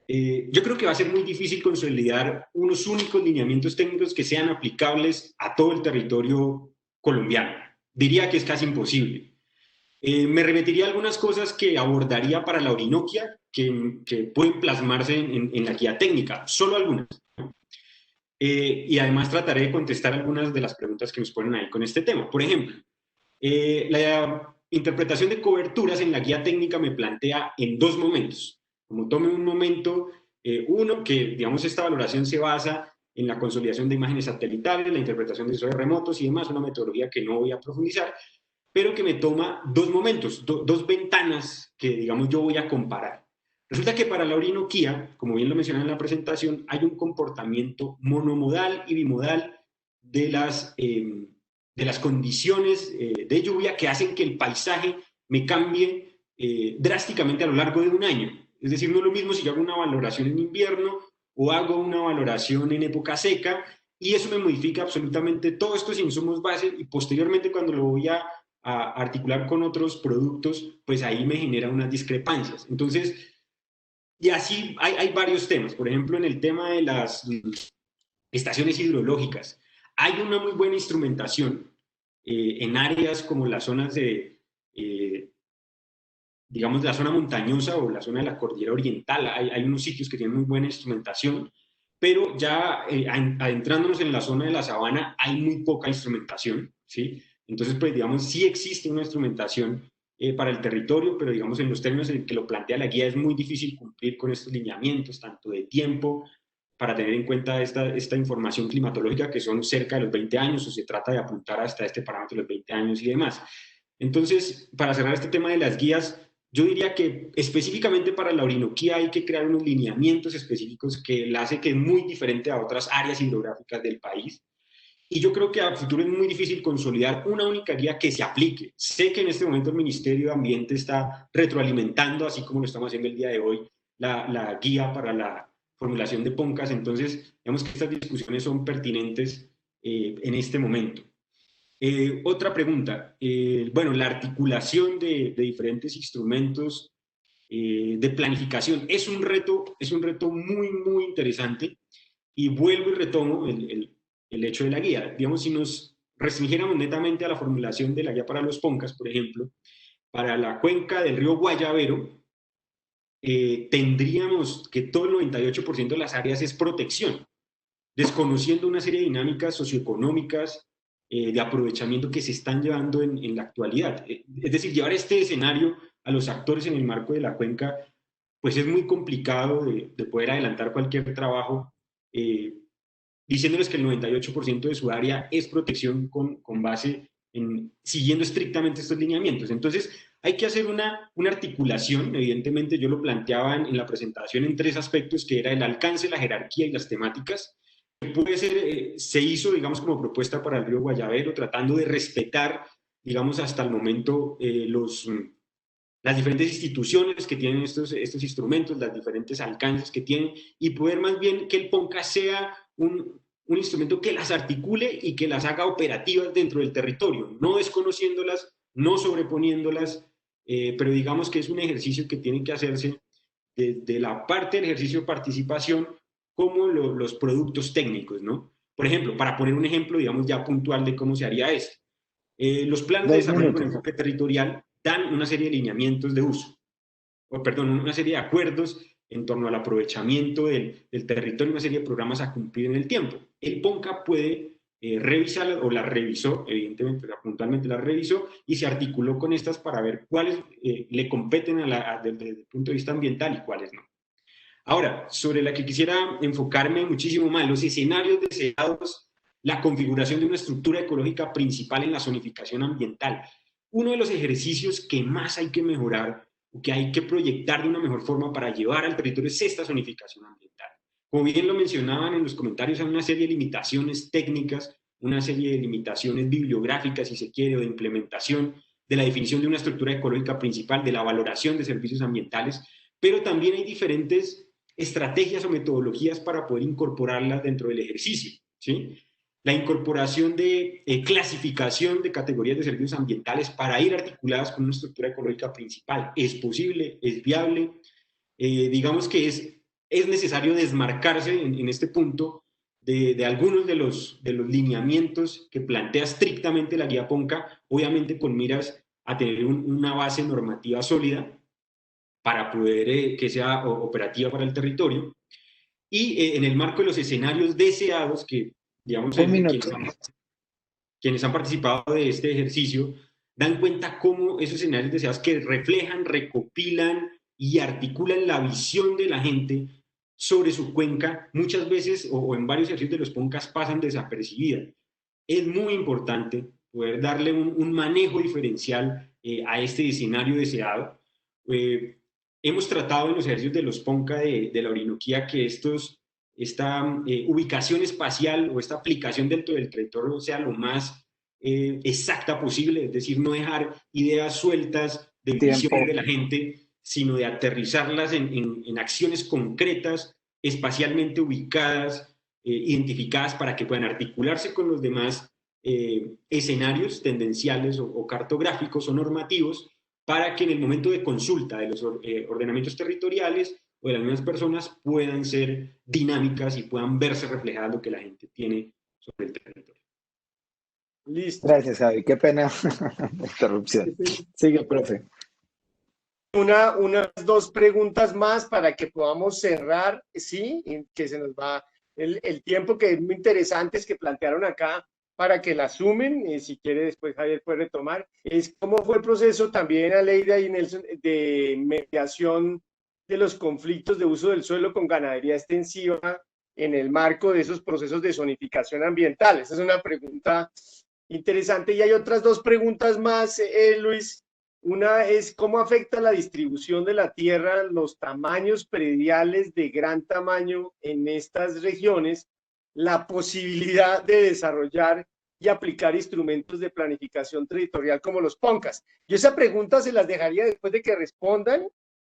Speaker 3: Yo creo que va a ser muy difícil consolidar unos únicos lineamientos técnicos que sean aplicables a todo el territorio colombiano. Diría que es casi imposible. Me remitiría a algunas cosas que abordaría para la Orinoquia que pueden plasmarse en la guía técnica, solo algunas. Y además trataré de contestar algunas de las preguntas que nos ponen ahí con este tema. Por ejemplo, la interpretación de coberturas en la guía técnica me plantea en dos momentos. Como tome un momento, uno, que digamos esta valoración se basa en la consolidación de imágenes satelitales, la interpretación de sensores remotos y demás, una metodología que no voy a profundizar, pero que me toma dos momentos, dos ventanas que digamos yo voy a comparar. Resulta que para la Orinoquía, como bien lo mencioné en la presentación, hay un comportamiento monomodal y bimodal de las condiciones de lluvia que hacen que el paisaje me cambie drásticamente a lo largo de un año. Es decir, no es lo mismo si yo hago una valoración en invierno o hago una valoración en época seca, y eso me modifica absolutamente todos estos insumos base, y posteriormente cuando lo voy a articular con otros productos, pues ahí me genera unas discrepancias. Entonces, y así hay varios temas. Por ejemplo, en el tema de las estaciones hidrológicas, hay una muy buena instrumentación en áreas como las zonas digamos, la zona montañosa o la zona de la cordillera oriental. Hay unos sitios que tienen muy buena instrumentación, pero ya adentrándonos en la zona de la sabana hay muy poca instrumentación, ¿sí? Entonces, pues, digamos, sí existe una instrumentación para el territorio, pero, digamos, en los términos en que lo plantea la guía es muy difícil cumplir con estos lineamientos, tanto de tiempo, para tener en cuenta esta información climatológica, que son cerca de los 20 años, o se trata de apuntar hasta este parámetro de los 20 años y demás. Entonces, para cerrar este tema de las guías, yo diría que específicamente para la Orinoquía hay que crear unos lineamientos específicos que la hace que es muy diferente a otras áreas hidrográficas del país. Y yo creo que a futuro es muy difícil consolidar una única guía que se aplique. Sé que en este momento el Ministerio de Ambiente está retroalimentando, así como lo estamos haciendo el día de hoy, la guía para la formulación de PONCAS. Entonces, digamos que estas discusiones son pertinentes en este momento. Otra pregunta, bueno, la articulación de diferentes instrumentos de planificación es un reto muy, muy interesante, y vuelvo y retomo el hecho de la guía. Digamos, si nos restringiéramos netamente a la formulación de la guía para los PONCAS, por ejemplo, para la cuenca del río Guayavero, tendríamos que todo el 98% de las áreas es protección, desconociendo una serie de dinámicas socioeconómicas de aprovechamiento que se están llevando en la actualidad. Es decir, llevar este escenario a los actores en el marco de la cuenca, pues es muy complicado de poder adelantar cualquier trabajo, diciéndoles que el 98% de su área es protección con base en siguiendo estrictamente estos lineamientos. Entonces, hay que hacer una articulación. Evidentemente, yo lo planteaba en la presentación en tres aspectos, que era el alcance, la jerarquía y las temáticas. Puede ser, se hizo, digamos, como propuesta para el río Guayavero, tratando de respetar, digamos, hasta el momento las diferentes instituciones que tienen estos instrumentos, los diferentes alcances que tienen, y poder más bien que el PONCA sea un instrumento que las articule y que las haga operativas dentro del territorio, no desconociéndolas, no sobreponiéndolas, pero digamos que es un ejercicio que tiene que hacerse desde la parte del ejercicio de participación como los productos técnicos, ¿no? Por ejemplo, para poner un ejemplo, digamos, ya puntual de cómo se haría esto. Los planes de desarrollo con enfoque territorial dan una serie de lineamientos de uso, o perdón, una serie de acuerdos en torno al aprovechamiento del territorio, una serie de programas a cumplir en el tiempo. El PONCA puede revisar, o la revisó, evidentemente, puntualmente la revisó, y se articuló con estas para ver cuáles le competen desde el punto de vista ambiental y cuáles no. Ahora, sobre la que quisiera enfocarme muchísimo más, los escenarios deseados, la configuración de una estructura ecológica principal en la zonificación ambiental. Uno de los ejercicios que más hay que mejorar o que hay que proyectar de una mejor forma para llevar al territorio es esta zonificación ambiental. Como bien lo mencionaban en los comentarios, hay una serie de limitaciones técnicas, una serie de limitaciones bibliográficas, si se quiere, o de implementación de la definición de una estructura ecológica principal, de la valoración de servicios ambientales, pero también hay diferentes estrategias o metodologías para poder incorporarlas dentro del ejercicio, ¿sí? La incorporación de clasificación de categorías de servicios ambientales para ir articuladas con una estructura ecológica principal. Es posible, es viable. Digamos que es necesario desmarcarse en este punto de algunos de los lineamientos que plantea estrictamente la guía PONCA, obviamente con miras a tener una base normativa sólida para poder que sea operativa para el territorio. Y en el marco de los escenarios deseados que, digamos, quienes han participado de este ejercicio dan cuenta cómo esos escenarios deseados que reflejan, recopilan y articulan la visión de la gente sobre su cuenca, muchas veces o en varios ejercicios de los PONCAS pasan desapercibidas. Es muy importante poder darle un manejo diferencial a este escenario deseado. Hemos tratado en los ejercicios de los PONCA de la Orinoquía que esta ubicación espacial o esta aplicación dentro del territorio sea lo más exacta posible, es decir, no dejar ideas sueltas de visión de la gente, sino de aterrizarlas en acciones concretas, espacialmente ubicadas, identificadas para que puedan articularse con los demás escenarios tendenciales o cartográficos o normativos, para que en el momento de consulta de los ordenamientos territoriales o de las mismas personas puedan ser dinámicas y puedan verse reflejadas lo que la gente tiene sobre el territorio.
Speaker 2: Listo. Gracias, Javi. Qué pena la interrupción. Sigue, profe.
Speaker 4: Unas dos preguntas más para que podamos cerrar, sí, que se nos va el tiempo, que es muy interesante, es que plantearon acá para que la sumen, si quiere después Javier puede retomar, es cómo fue el proceso también, Aleida y Nelson, de mediación de los conflictos de uso del suelo con ganadería extensiva en el marco de esos procesos de zonificación ambiental. Esa es una pregunta interesante. Y hay otras dos preguntas más, Luis. Una es cómo afecta la distribución de la tierra, los tamaños prediales de gran tamaño en estas regiones, la posibilidad de desarrollar y aplicar instrumentos de planificación territorial como los PONCAS. Yo esa pregunta se las dejaría después de que respondan.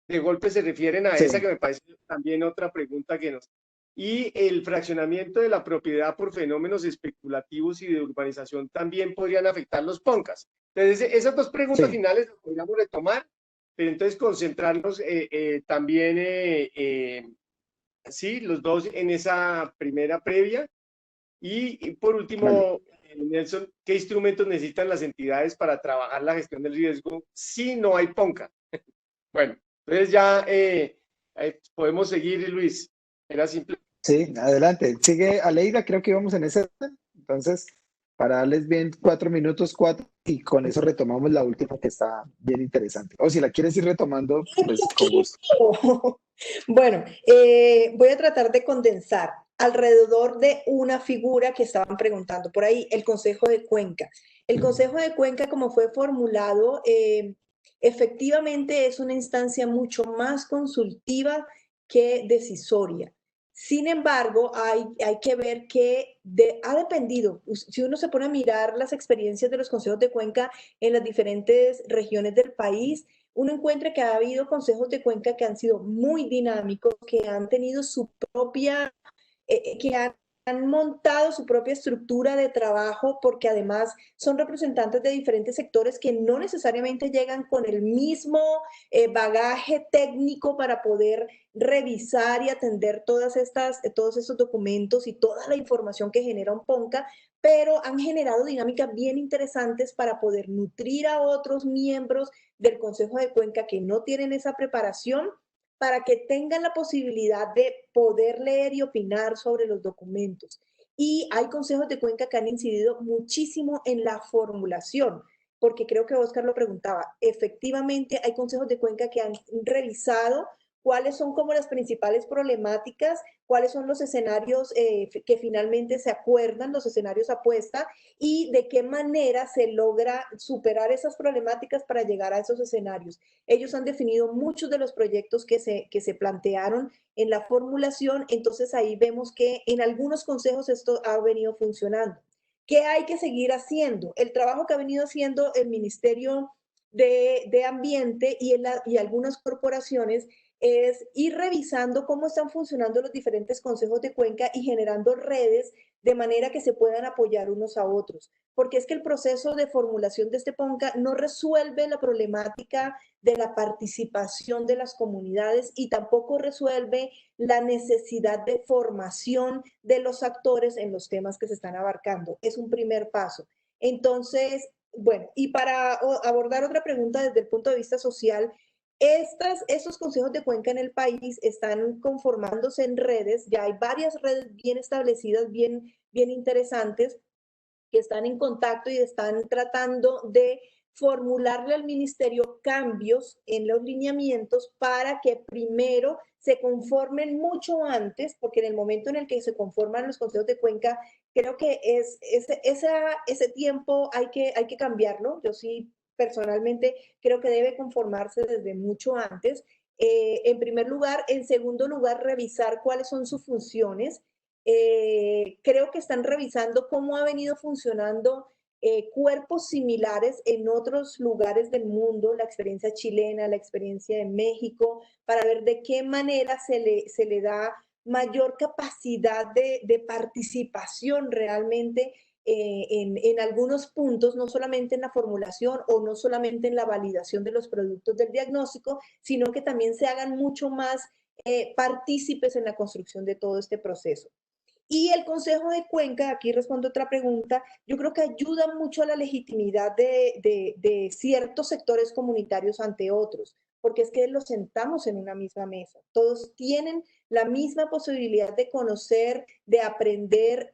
Speaker 4: De golpe se refieren a esa que me parece también otra pregunta que nos... Y el fraccionamiento de la propiedad por fenómenos especulativos y de urbanización también podrían afectar los PONCAS. Entonces, esas dos preguntas finales las podríamos retomar, pero entonces concentrarnos también, sí, los dos en esa primera previa. Y por último, Nelson, ¿qué instrumentos necesitan las entidades para trabajar la gestión del riesgo si no hay PONCA? Bueno, entonces ya podemos seguir, Luis. Era simple.
Speaker 2: Sí, adelante. Sigue Aleida, creo que íbamos en ese. Entonces, para darles bien 4 minutos, 4, y con eso retomamos la última que está bien interesante. O si la quieres ir retomando, pues con gusto.
Speaker 1: Bueno, voy a tratar de condensar alrededor de una figura que estaban preguntando por ahí, el Consejo de Cuenca. El Consejo de Cuenca, como fue formulado, efectivamente es una instancia mucho más consultiva que decisoria. Sin embargo, hay que ver que ha dependido, si uno se pone a mirar las experiencias de los consejos de cuenca en las diferentes regiones del país, uno encuentra que ha habido consejos de cuenca que han sido muy dinámicos, que han tenido su propia, que han montado su propia estructura de trabajo, porque además son representantes de diferentes sectores que no necesariamente llegan con el mismo bagaje técnico para poder revisar y atender todos estos documentos y toda la información que genera un PONCA, pero han generado dinámicas bien interesantes para poder nutrir a otros miembros del Consejo de Cuenca que no tienen esa preparación, para que tengan la posibilidad de poder leer y opinar sobre los documentos. Y hay consejos de cuenca que han incidido muchísimo en la formulación, porque creo que Oscar lo preguntaba. Efectivamente, hay consejos de cuenca que han revisado cuáles son como las principales problemáticas, cuáles son los escenarios que finalmente se acuerdan, los escenarios apuesta, y de qué manera se logra superar esas problemáticas para llegar a esos escenarios. Ellos han definido muchos de los proyectos que se plantearon en la formulación, entonces ahí vemos que en algunos consejos esto ha venido funcionando. ¿Qué hay que seguir haciendo? El trabajo que ha venido haciendo el Ministerio de Ambiente y algunas corporaciones es ir revisando cómo están funcionando los diferentes consejos de cuenca y generando redes de manera que se puedan apoyar unos a otros. Porque es que el proceso de formulación de este PONCA no resuelve la problemática de la participación de las comunidades y tampoco resuelve la necesidad de formación de los actores en los temas que se están abarcando. Es un primer paso. Entonces, bueno, y para abordar otra pregunta desde el punto de vista social, estos consejos de cuenca en el país están conformándose en redes, ya hay varias redes bien establecidas, bien interesantes, que están en contacto y están tratando de formularle al ministerio cambios en los lineamientos para que primero se conformen mucho antes, porque en el momento en el que se conforman los consejos de cuenca, creo que ese tiempo hay que cambiarlo. Yo sí personalmente creo que debe conformarse desde mucho antes. En primer lugar. En segundo lugar, revisar cuáles son sus funciones. Creo que están revisando cómo ha venido funcionando cuerpos similares en otros lugares del mundo, la experiencia chilena, la experiencia de México, para ver de qué manera se le da mayor capacidad de participación realmente en algunos puntos, no solamente en la formulación o no solamente en la validación de los productos del diagnóstico, sino que también se hagan mucho más partícipes en la construcción de todo este proceso. Y el Consejo de Cuenca, aquí respondo otra pregunta, yo creo que ayuda mucho a la legitimidad de ciertos sectores comunitarios ante otros, porque es que los sentamos en una misma mesa. Todos tienen la misma posibilidad de conocer, de aprender.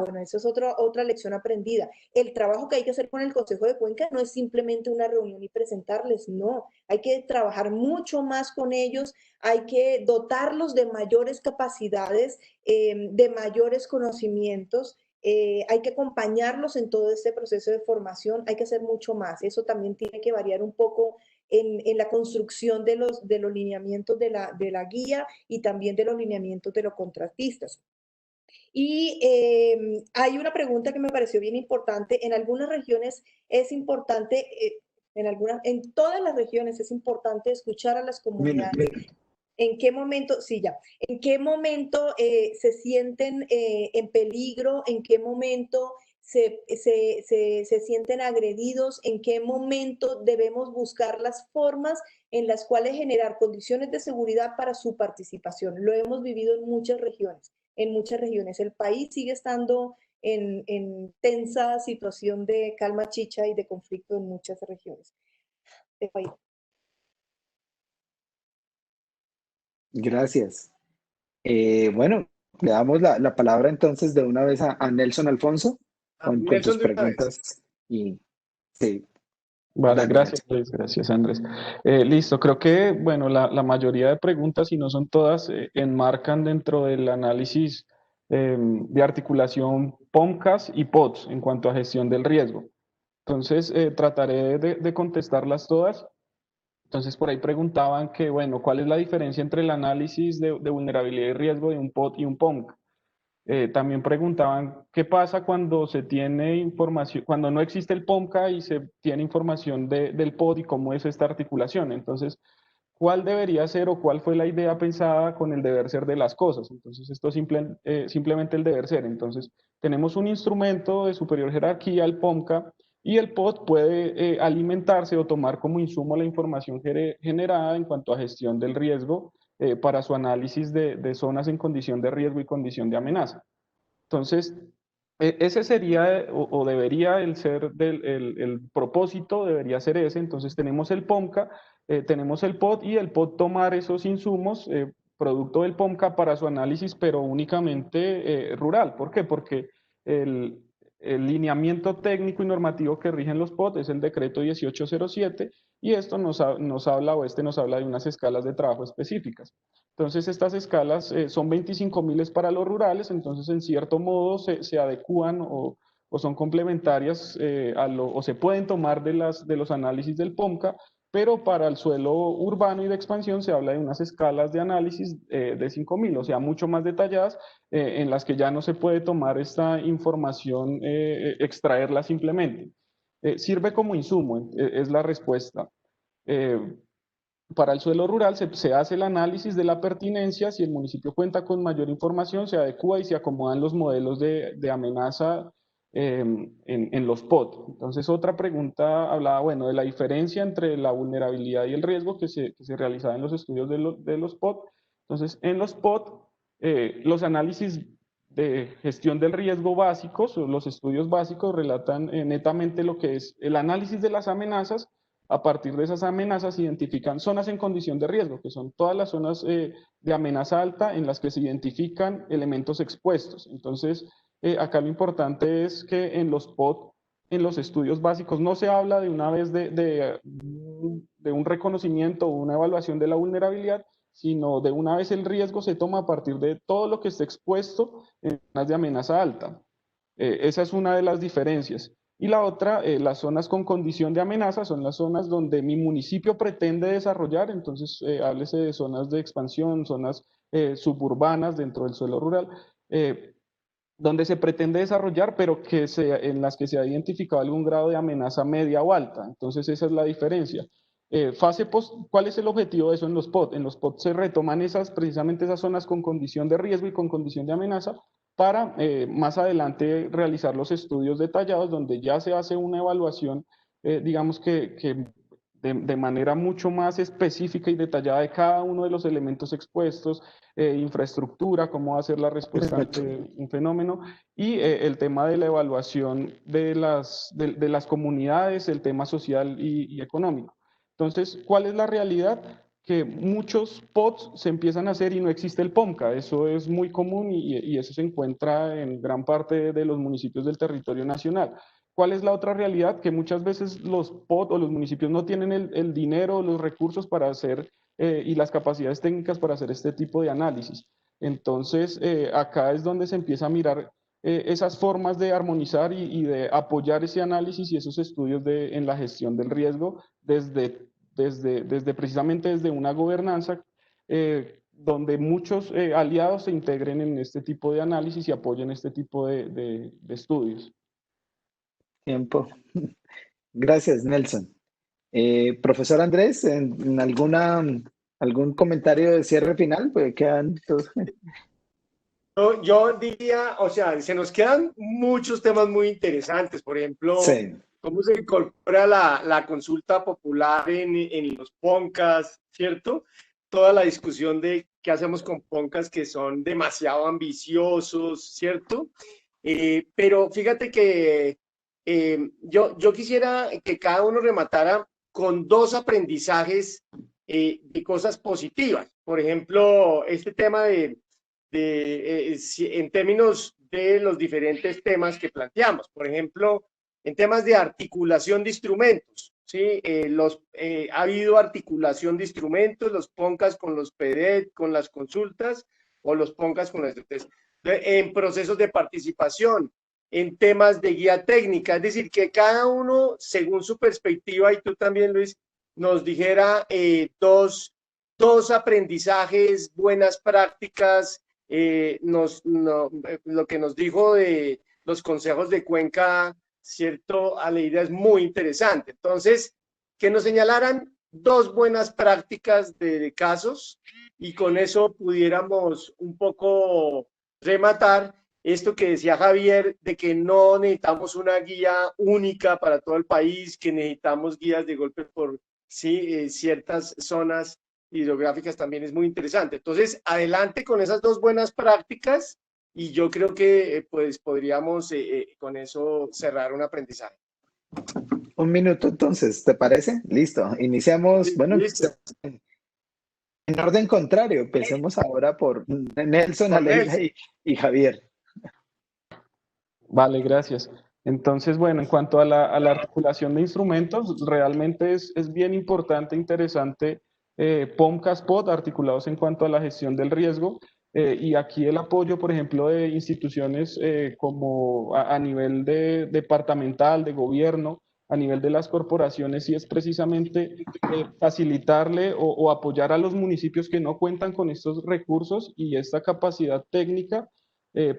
Speaker 1: Bueno, eso es otra lección aprendida. El trabajo que hay que hacer con el Consejo de Cuenca no es simplemente una reunión y presentarles, no. Hay que trabajar mucho más con ellos, hay que dotarlos de mayores capacidades, de mayores conocimientos, hay que acompañarlos en todo este proceso de formación, hay que hacer mucho más. Eso también tiene que variar un poco en la construcción de los lineamientos de la guía y también de los lineamientos de los contratistas. Y hay una pregunta que me pareció bien importante. En algunas regiones es importante, en todas las regiones es importante escuchar a las comunidades. ¿En qué momento, sí, ya, en qué momento se sienten en peligro? ¿En qué momento se sienten agredidos? ¿En qué momento debemos buscar las formas en las cuales generar condiciones de seguridad para su participación? Lo hemos vivido en muchas regiones, en muchas regiones. El país sigue estando en tensa situación de calma chicha y de conflicto en muchas regiones del país.
Speaker 2: Gracias. Bueno, le damos la palabra entonces de una vez a Nelson Alfonso con tus preguntas. Y sí.
Speaker 5: Vale,
Speaker 2: Dale,
Speaker 5: gracias
Speaker 2: Nelson.
Speaker 5: Luis, gracias Andrés. Listo, creo que, bueno, la mayoría de preguntas, si no son todas, enmarcan dentro del análisis de articulación POMCAS y POTS en cuanto a gestión del riesgo. Entonces, trataré de contestarlas todas. Entonces, por ahí preguntaban que, bueno, ¿cuál es la diferencia entre el análisis de vulnerabilidad y riesgo de un POT y un POMC? También preguntaban qué pasa cuando se tiene información, cuando no existe el POMCA y se tiene información del POT y cómo es esta articulación. Entonces, ¿cuál debería ser o cuál fue la idea pensada con el deber ser de las cosas? Entonces, esto es simplemente el deber ser. Entonces, tenemos un instrumento de superior jerarquía, el POMCA, y el POT puede alimentarse o tomar como insumo la información generada en cuanto a gestión del riesgo para su análisis de zonas en condición de riesgo y condición de amenaza. Entonces, ese sería o debería el ser el propósito, debería ser ese. Entonces, tenemos el POMCA, tenemos el POT y el POT tomar esos insumos producto del POMCA para su análisis, pero únicamente rural. ¿Por qué? Porque el lineamiento técnico y normativo que rigen los POT es el decreto 1807 y esto nos habla de unas escalas de trabajo específicas. Entonces estas escalas son 25.000 para los rurales, entonces en cierto modo se adecúan o son complementarias o se pueden tomar de los análisis del POMCA, pero para el suelo urbano y de expansión se habla de unas escalas de análisis de 5.000, o sea, mucho más detalladas, en las que ya no se puede tomar esta información, extraerla simplemente. Sirve como insumo, es la respuesta. Para el suelo rural se hace el análisis de la pertinencia, si el municipio cuenta con mayor información, se adecúa y se acomodan los modelos de amenaza en los POT. Entonces, otra pregunta hablaba, bueno, de la diferencia entre la vulnerabilidad y el riesgo que se realizaba en los estudios de los POT. Entonces, en los POT, los análisis de gestión del riesgo básicos, o los estudios básicos, relatan netamente lo que es el análisis de las amenazas. A partir de esas amenazas se identifican zonas en condición de riesgo, que son todas las zonas de amenaza alta en las que se identifican elementos expuestos. Entonces, acá lo importante es que en los POT, en los estudios básicos, no se habla de una vez de un reconocimiento o una evaluación de la vulnerabilidad, sino de una vez el riesgo se toma a partir de todo lo que esté expuesto en zonas de amenaza alta. Esa es una de las diferencias. Y la otra, las zonas con condición de amenaza, son las zonas donde mi municipio pretende desarrollar, entonces háblese de zonas de expansión, zonas suburbanas dentro del suelo rural, donde se pretende desarrollar, pero en las que se ha identificado algún grado de amenaza media o alta. Entonces esa es la diferencia. Fase post, ¿cuál es el objetivo de eso en los POT? En los POT se retoman precisamente esas zonas con condición de riesgo y con condición de amenaza para más adelante realizar los estudios detallados donde ya se hace una evaluación, digamos que de manera mucho más específica y detallada de cada uno de los elementos expuestos, infraestructura, cómo va a ser la respuesta ante un fenómeno, y el tema de la evaluación de las comunidades, el tema social y económico. Entonces, ¿cuál es la realidad? Que muchos POTs se empiezan a hacer y no existe el POMCA. Eso es muy común y eso se encuentra en gran parte de los municipios del territorio nacional. ¿Cuál es la otra realidad? Que muchas veces los POT o los municipios no tienen el dinero, los recursos para hacer y las capacidades técnicas para hacer este tipo de análisis. Entonces, acá es donde se empieza a mirar esas formas de armonizar y de apoyar ese análisis y esos estudios en la gestión del riesgo precisamente desde una gobernanza donde muchos aliados se integren en este tipo de análisis y apoyen este tipo de estudios.
Speaker 2: Tiempo. Gracias, Nelson. Profesor Andrés, ¿en algún comentario de cierre final? Pues quedan todos.
Speaker 4: Yo diría, o sea, se nos quedan muchos temas muy interesantes, por ejemplo, sí, cómo se incorpora la consulta popular en los PONCAS, ¿cierto? Toda la discusión de qué hacemos con PONCAS que son demasiado ambiciosos, ¿cierto? Pero fíjate que yo quisiera que cada uno rematara con dos aprendizajes de cosas positivas. Por ejemplo, este tema en términos de los diferentes temas que planteamos. Por ejemplo, en temas de articulación de instrumentos, ¿sí? Ha habido articulación de instrumentos, los PONCAS con los PEDET, con las consultas, o los PONCAS con las DTs. En procesos de participación, en temas de guía técnica, es decir, que cada uno, según su perspectiva, y tú también, Luis, nos dijera dos aprendizajes, buenas prácticas, lo que nos dijo de los consejos de Cuenca, ¿cierto? Aleida, es muy interesante. Entonces, que nos señalaran dos buenas prácticas de casos y con eso pudiéramos un poco rematar esto que decía Javier, de que no necesitamos una guía única para todo el país, que necesitamos guías de golpe por sí, ciertas zonas hidrográficas también es muy interesante. Entonces, adelante con esas dos buenas prácticas y yo creo que pues podríamos con eso cerrar un aprendizaje.
Speaker 2: Un minuto entonces, ¿te parece? Listo, iniciamos,
Speaker 4: Sí,
Speaker 2: bueno,
Speaker 4: listo.
Speaker 2: En orden contrario, empecemos ahora por Nelson, Aleida y Javier.
Speaker 5: Vale, gracias. Entonces, bueno, en cuanto a la articulación de instrumentos, realmente es bien importante, interesante, POMCAS POD articulados en cuanto a la gestión del riesgo, y aquí el apoyo, por ejemplo, de instituciones como a nivel departamental, de gobierno, a nivel de las corporaciones, y es precisamente facilitarle o apoyar a los municipios que no cuentan con estos recursos y esta capacidad técnica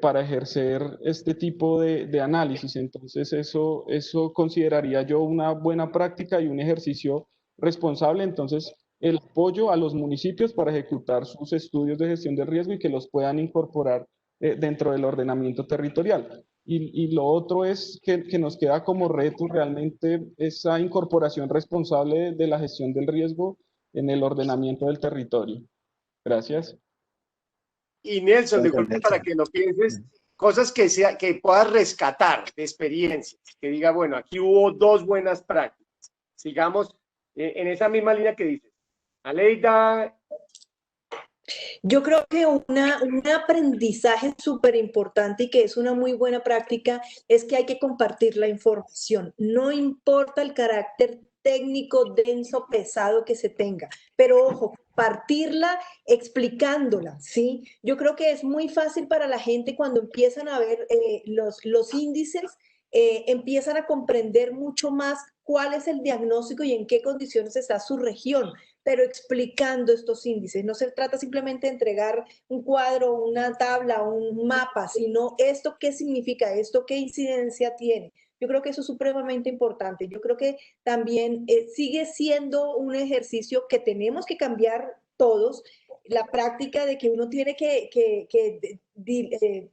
Speaker 5: para ejercer este tipo de análisis. Entonces, eso consideraría yo una buena práctica y un ejercicio responsable. Entonces, el apoyo a los municipios para ejecutar sus estudios de gestión de riesgo y que los puedan incorporar dentro del ordenamiento territorial. Y lo otro es que nos queda como reto realmente esa incorporación responsable de la gestión del riesgo en el ordenamiento del territorio. Gracias.
Speaker 4: Y Nelson, de
Speaker 2: Gracias,
Speaker 4: golpe para
Speaker 2: Nelson.
Speaker 4: que lo pienses, cosas que puedas rescatar de experiencias, que diga, bueno, aquí hubo dos buenas prácticas. Sigamos en esa misma línea que dices. Aleida.
Speaker 1: Yo creo que un aprendizaje súper importante y que es una muy buena práctica es que hay que compartir la información. No importa el carácter técnico, denso, pesado que se tenga, pero ojo, compartirla explicándola, ¿sí? Yo creo que es muy fácil para la gente cuando empiezan a ver los índices, empiezan a comprender mucho más cuál es el diagnóstico y en qué condiciones está su región, pero explicando estos índices. No se trata simplemente de entregar un cuadro, una tabla, un mapa, sino esto qué significa, esto qué incidencia tiene. Yo creo que eso es supremamente importante. Yo creo que también sigue siendo un ejercicio que tenemos que cambiar todos, la práctica de que uno tiene que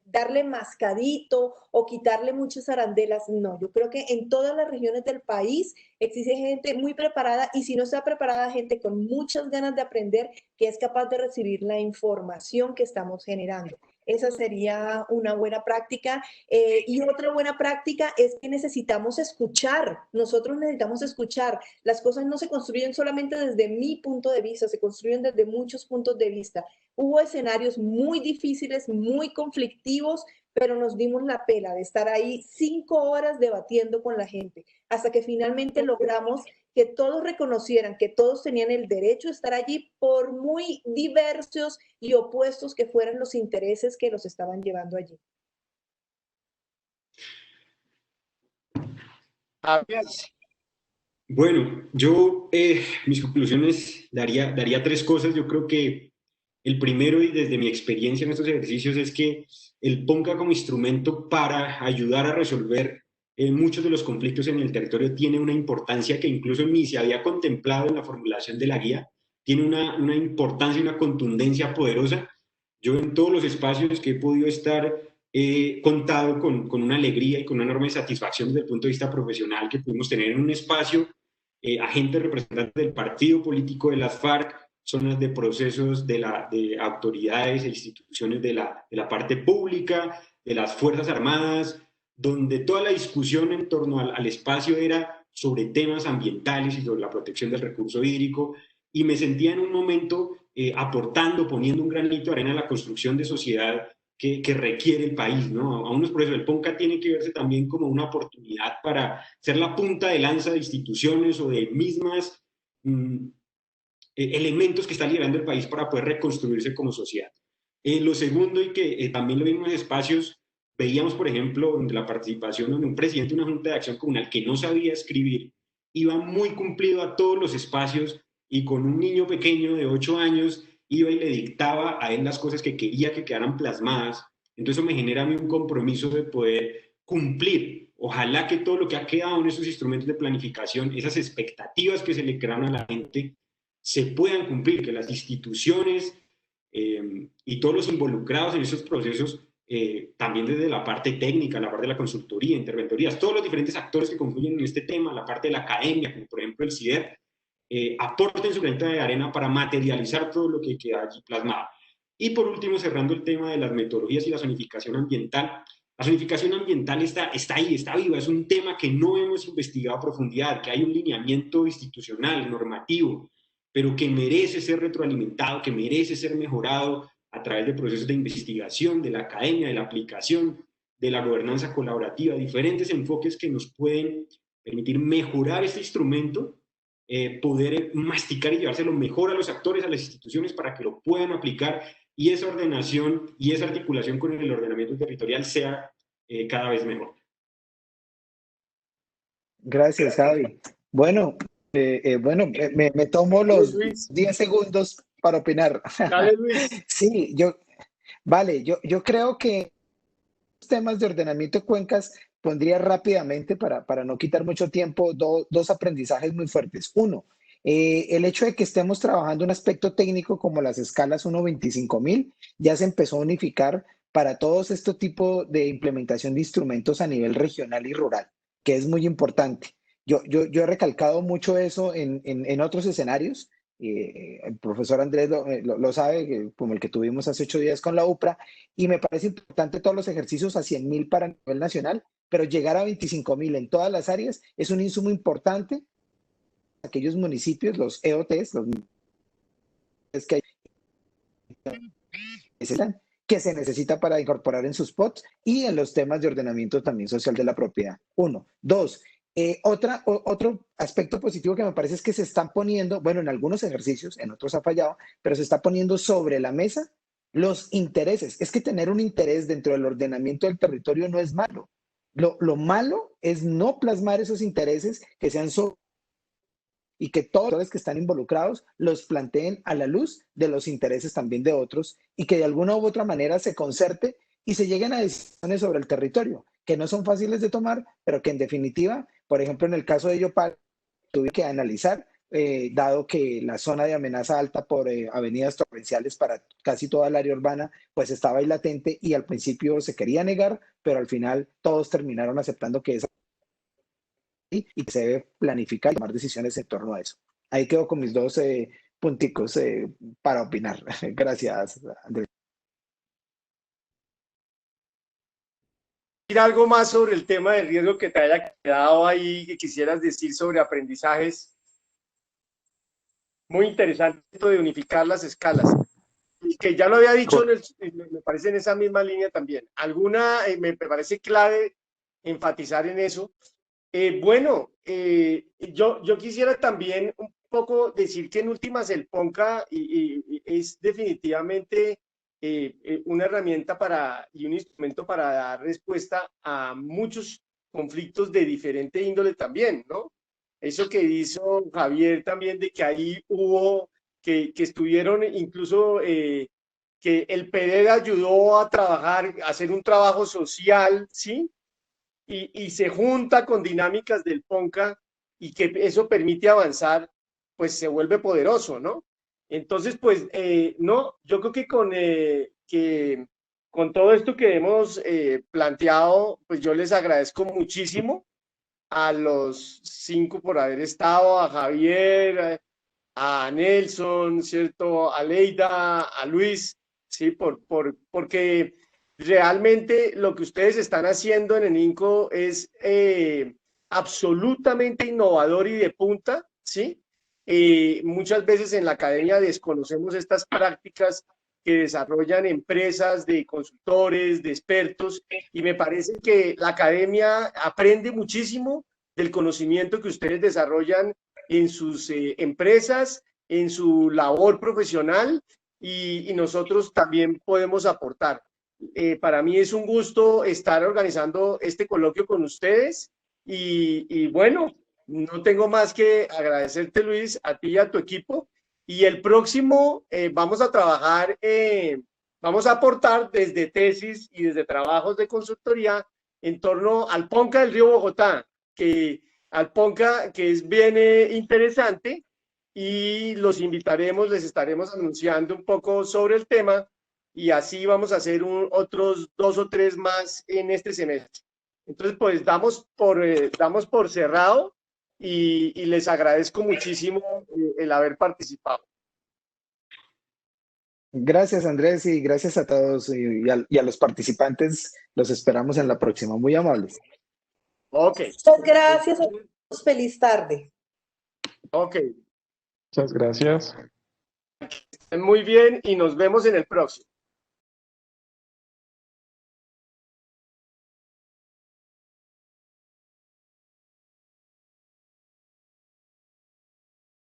Speaker 1: darle mascadito o quitarle muchas arandelas. No, yo creo que en todas las regiones del país existe gente muy preparada y si no está preparada, gente con muchas ganas de aprender que es capaz de recibir la información que estamos generando. Esa sería una buena práctica. Y otra buena práctica es que necesitamos escuchar. Nosotros necesitamos escuchar. Las cosas no se construyen solamente desde mi punto de vista, se construyen desde muchos puntos de vista. Hubo escenarios muy difíciles, muy conflictivos, pero nos dimos la pela de estar ahí 5 horas debatiendo con la gente, hasta que finalmente logramos que todos reconocieran que todos tenían el derecho de estar allí por muy diversos y opuestos que fueran los intereses que los estaban llevando allí.
Speaker 3: Bueno, yo mis conclusiones daría tres cosas. Yo creo que el primero, y desde mi experiencia en estos ejercicios, es que el PONCA como instrumento para ayudar a resolver muchos de los conflictos en el territorio tiene una importancia que incluso ni se había contemplado en la formulación de la guía. Tiene una importancia y una contundencia poderosa. Yo en todos los espacios que he podido estar he contado con una alegría y con una enorme satisfacción desde el punto de vista profesional que pudimos tener en un espacio agentes representantes del partido político de las FARC, zonas de procesos de autoridades e instituciones de la parte pública, de las Fuerzas Armadas, donde toda la discusión en torno al espacio era sobre temas ambientales y sobre la protección del recurso hídrico, y me sentía en un momento aportando, poniendo un granito de arena a la construcción de sociedad que requiere el país, ¿no? Aún no es por eso, el PONCA tiene que verse también como una oportunidad para ser la punta de lanza de instituciones o de mismas elementos que está liderando el país para poder reconstruirse como sociedad. Lo segundo, y que también lo vimos en espacios, veíamos, por ejemplo, la participación de un presidente de una junta de acción comunal que no sabía escribir, iba muy cumplido a todos los espacios y con un niño pequeño de 8 años iba y le dictaba a él las cosas que quería que quedaran plasmadas. Entonces eso me genera a mí un compromiso de poder cumplir. Ojalá que todo lo que ha quedado en esos instrumentos de planificación, esas expectativas que se le crearon a la gente, se puedan cumplir, que las instituciones y todos los involucrados en esos procesos, también desde la parte técnica, la parte de la consultoría, interventorías, todos los diferentes actores que confluyen en este tema, la parte de la academia, como por ejemplo el CIDER, aporten su granito de arena para materializar todo lo que queda allí plasmado. Y por último, cerrando el tema de las metodologías y la zonificación ambiental, la zonificación ambiental está ahí, está viva, es un tema que no hemos investigado a profundidad, que hay un lineamiento institucional, normativo, pero que merece ser retroalimentado, que merece ser mejorado a través de procesos de investigación, de la academia, de la aplicación, de la gobernanza colaborativa, diferentes enfoques que nos pueden permitir mejorar este instrumento, poder masticar y llevárselo mejor a los actores, a las instituciones, para que lo puedan aplicar y esa ordenación y esa articulación con el ordenamiento territorial sea cada vez mejor.
Speaker 2: Gracias, Javi. Bueno, me tomo los 10 segundos para opinar.
Speaker 4: Dale, Luis.
Speaker 2: Sí, yo creo que los temas de ordenamiento de cuencas pondría rápidamente, para no quitar mucho tiempo, dos aprendizajes muy fuertes. Uno, el hecho de que estemos trabajando un aspecto técnico como las escalas 1.25.000 ya se empezó a unificar para todos este tipo de implementación de instrumentos a nivel regional y rural, que es muy importante. Yo he recalcado mucho eso en otros escenarios. El profesor Andrés lo sabe, como el que tuvimos hace 8 días con la UPRA, y me parece importante todos los ejercicios a 100.000 para nivel nacional, pero llegar a 25.000 en todas las áreas es un insumo importante. Aquellos municipios, los EOTs, los que se necesita para incorporar en sus POTS y en los temas de ordenamiento también social de la propiedad. Uno. Dos, otro aspecto positivo que me parece es que se están poniendo, bueno, en algunos ejercicios, en otros ha fallado, pero se está poniendo sobre la mesa los intereses. Es que tener un interés dentro del ordenamiento del territorio no es malo. Lo malo es no plasmar esos intereses que sean y que todos los que están involucrados los planteen a la luz de los intereses también de otros y que de alguna u otra manera se concerte y se lleguen a decisiones sobre el territorio, que no son fáciles de tomar, pero que en definitiva, por ejemplo, en el caso de Yopal, tuve que analizar, dado que la zona de amenaza alta por avenidas torrenciales para casi toda el área urbana, pues estaba ahí latente y al principio se quería negar, pero al final todos terminaron aceptando que esa y que se debe planificar y tomar decisiones en torno a eso. Ahí quedo con mis dos punticos para opinar. Gracias, Andrés.
Speaker 4: ¿Algo más sobre el tema del riesgo que te haya quedado ahí, que quisieras decir sobre aprendizajes? Muy interesante esto de unificar las escalas. Y que ya lo había dicho, me parece en esa misma línea también. Me parece clave enfatizar en eso. Yo quisiera también un poco decir que en últimas el PONCA es definitivamente una herramienta y un instrumento para dar respuesta a muchos conflictos de diferente índole también, ¿no? Eso que hizo Javier también, de que ahí hubo, que estuvieron incluso, que el PDD ayudó a trabajar, a hacer un trabajo social, ¿sí? Y se junta con dinámicas del PONCA y que eso permite avanzar, pues se vuelve poderoso, ¿no? Entonces, pues, no, yo creo que con todo esto que hemos planteado, pues yo les agradezco muchísimo a los 5 por haber estado, a Javier, a Nelson, ¿cierto? A Leida, a Luis, ¿sí? Porque realmente lo que ustedes están haciendo en el INCO es absolutamente innovador y de punta, ¿sí? Muchas veces en la academia desconocemos estas prácticas que desarrollan empresas de consultores, de expertos, y me parece que la academia aprende muchísimo del conocimiento que ustedes desarrollan en sus empresas, en su labor profesional, y nosotros también podemos aportar. Para mí es un gusto estar organizando este coloquio con ustedes y bueno, no tengo más que agradecerte, Luis, a ti y a tu equipo. Y el próximo vamos a trabajar, vamos a aportar desde tesis y desde trabajos de consultoría en torno al PONCA del Río Bogotá, al PONCA que es bien interesante, y los invitaremos, les estaremos anunciando un poco sobre el tema, y así vamos a hacer otros 2 o 3 más en este semestre. Entonces, pues damos por cerrado y les agradezco muchísimo el haber participado.
Speaker 2: Gracias, Andrés, y gracias a todos y a los participantes. Los esperamos en la próxima. Muy amables.
Speaker 4: Ok.
Speaker 1: Muchas gracias a todos. Feliz tarde.
Speaker 4: Ok.
Speaker 5: Muchas gracias.
Speaker 4: Muy bien y nos vemos en el próximo.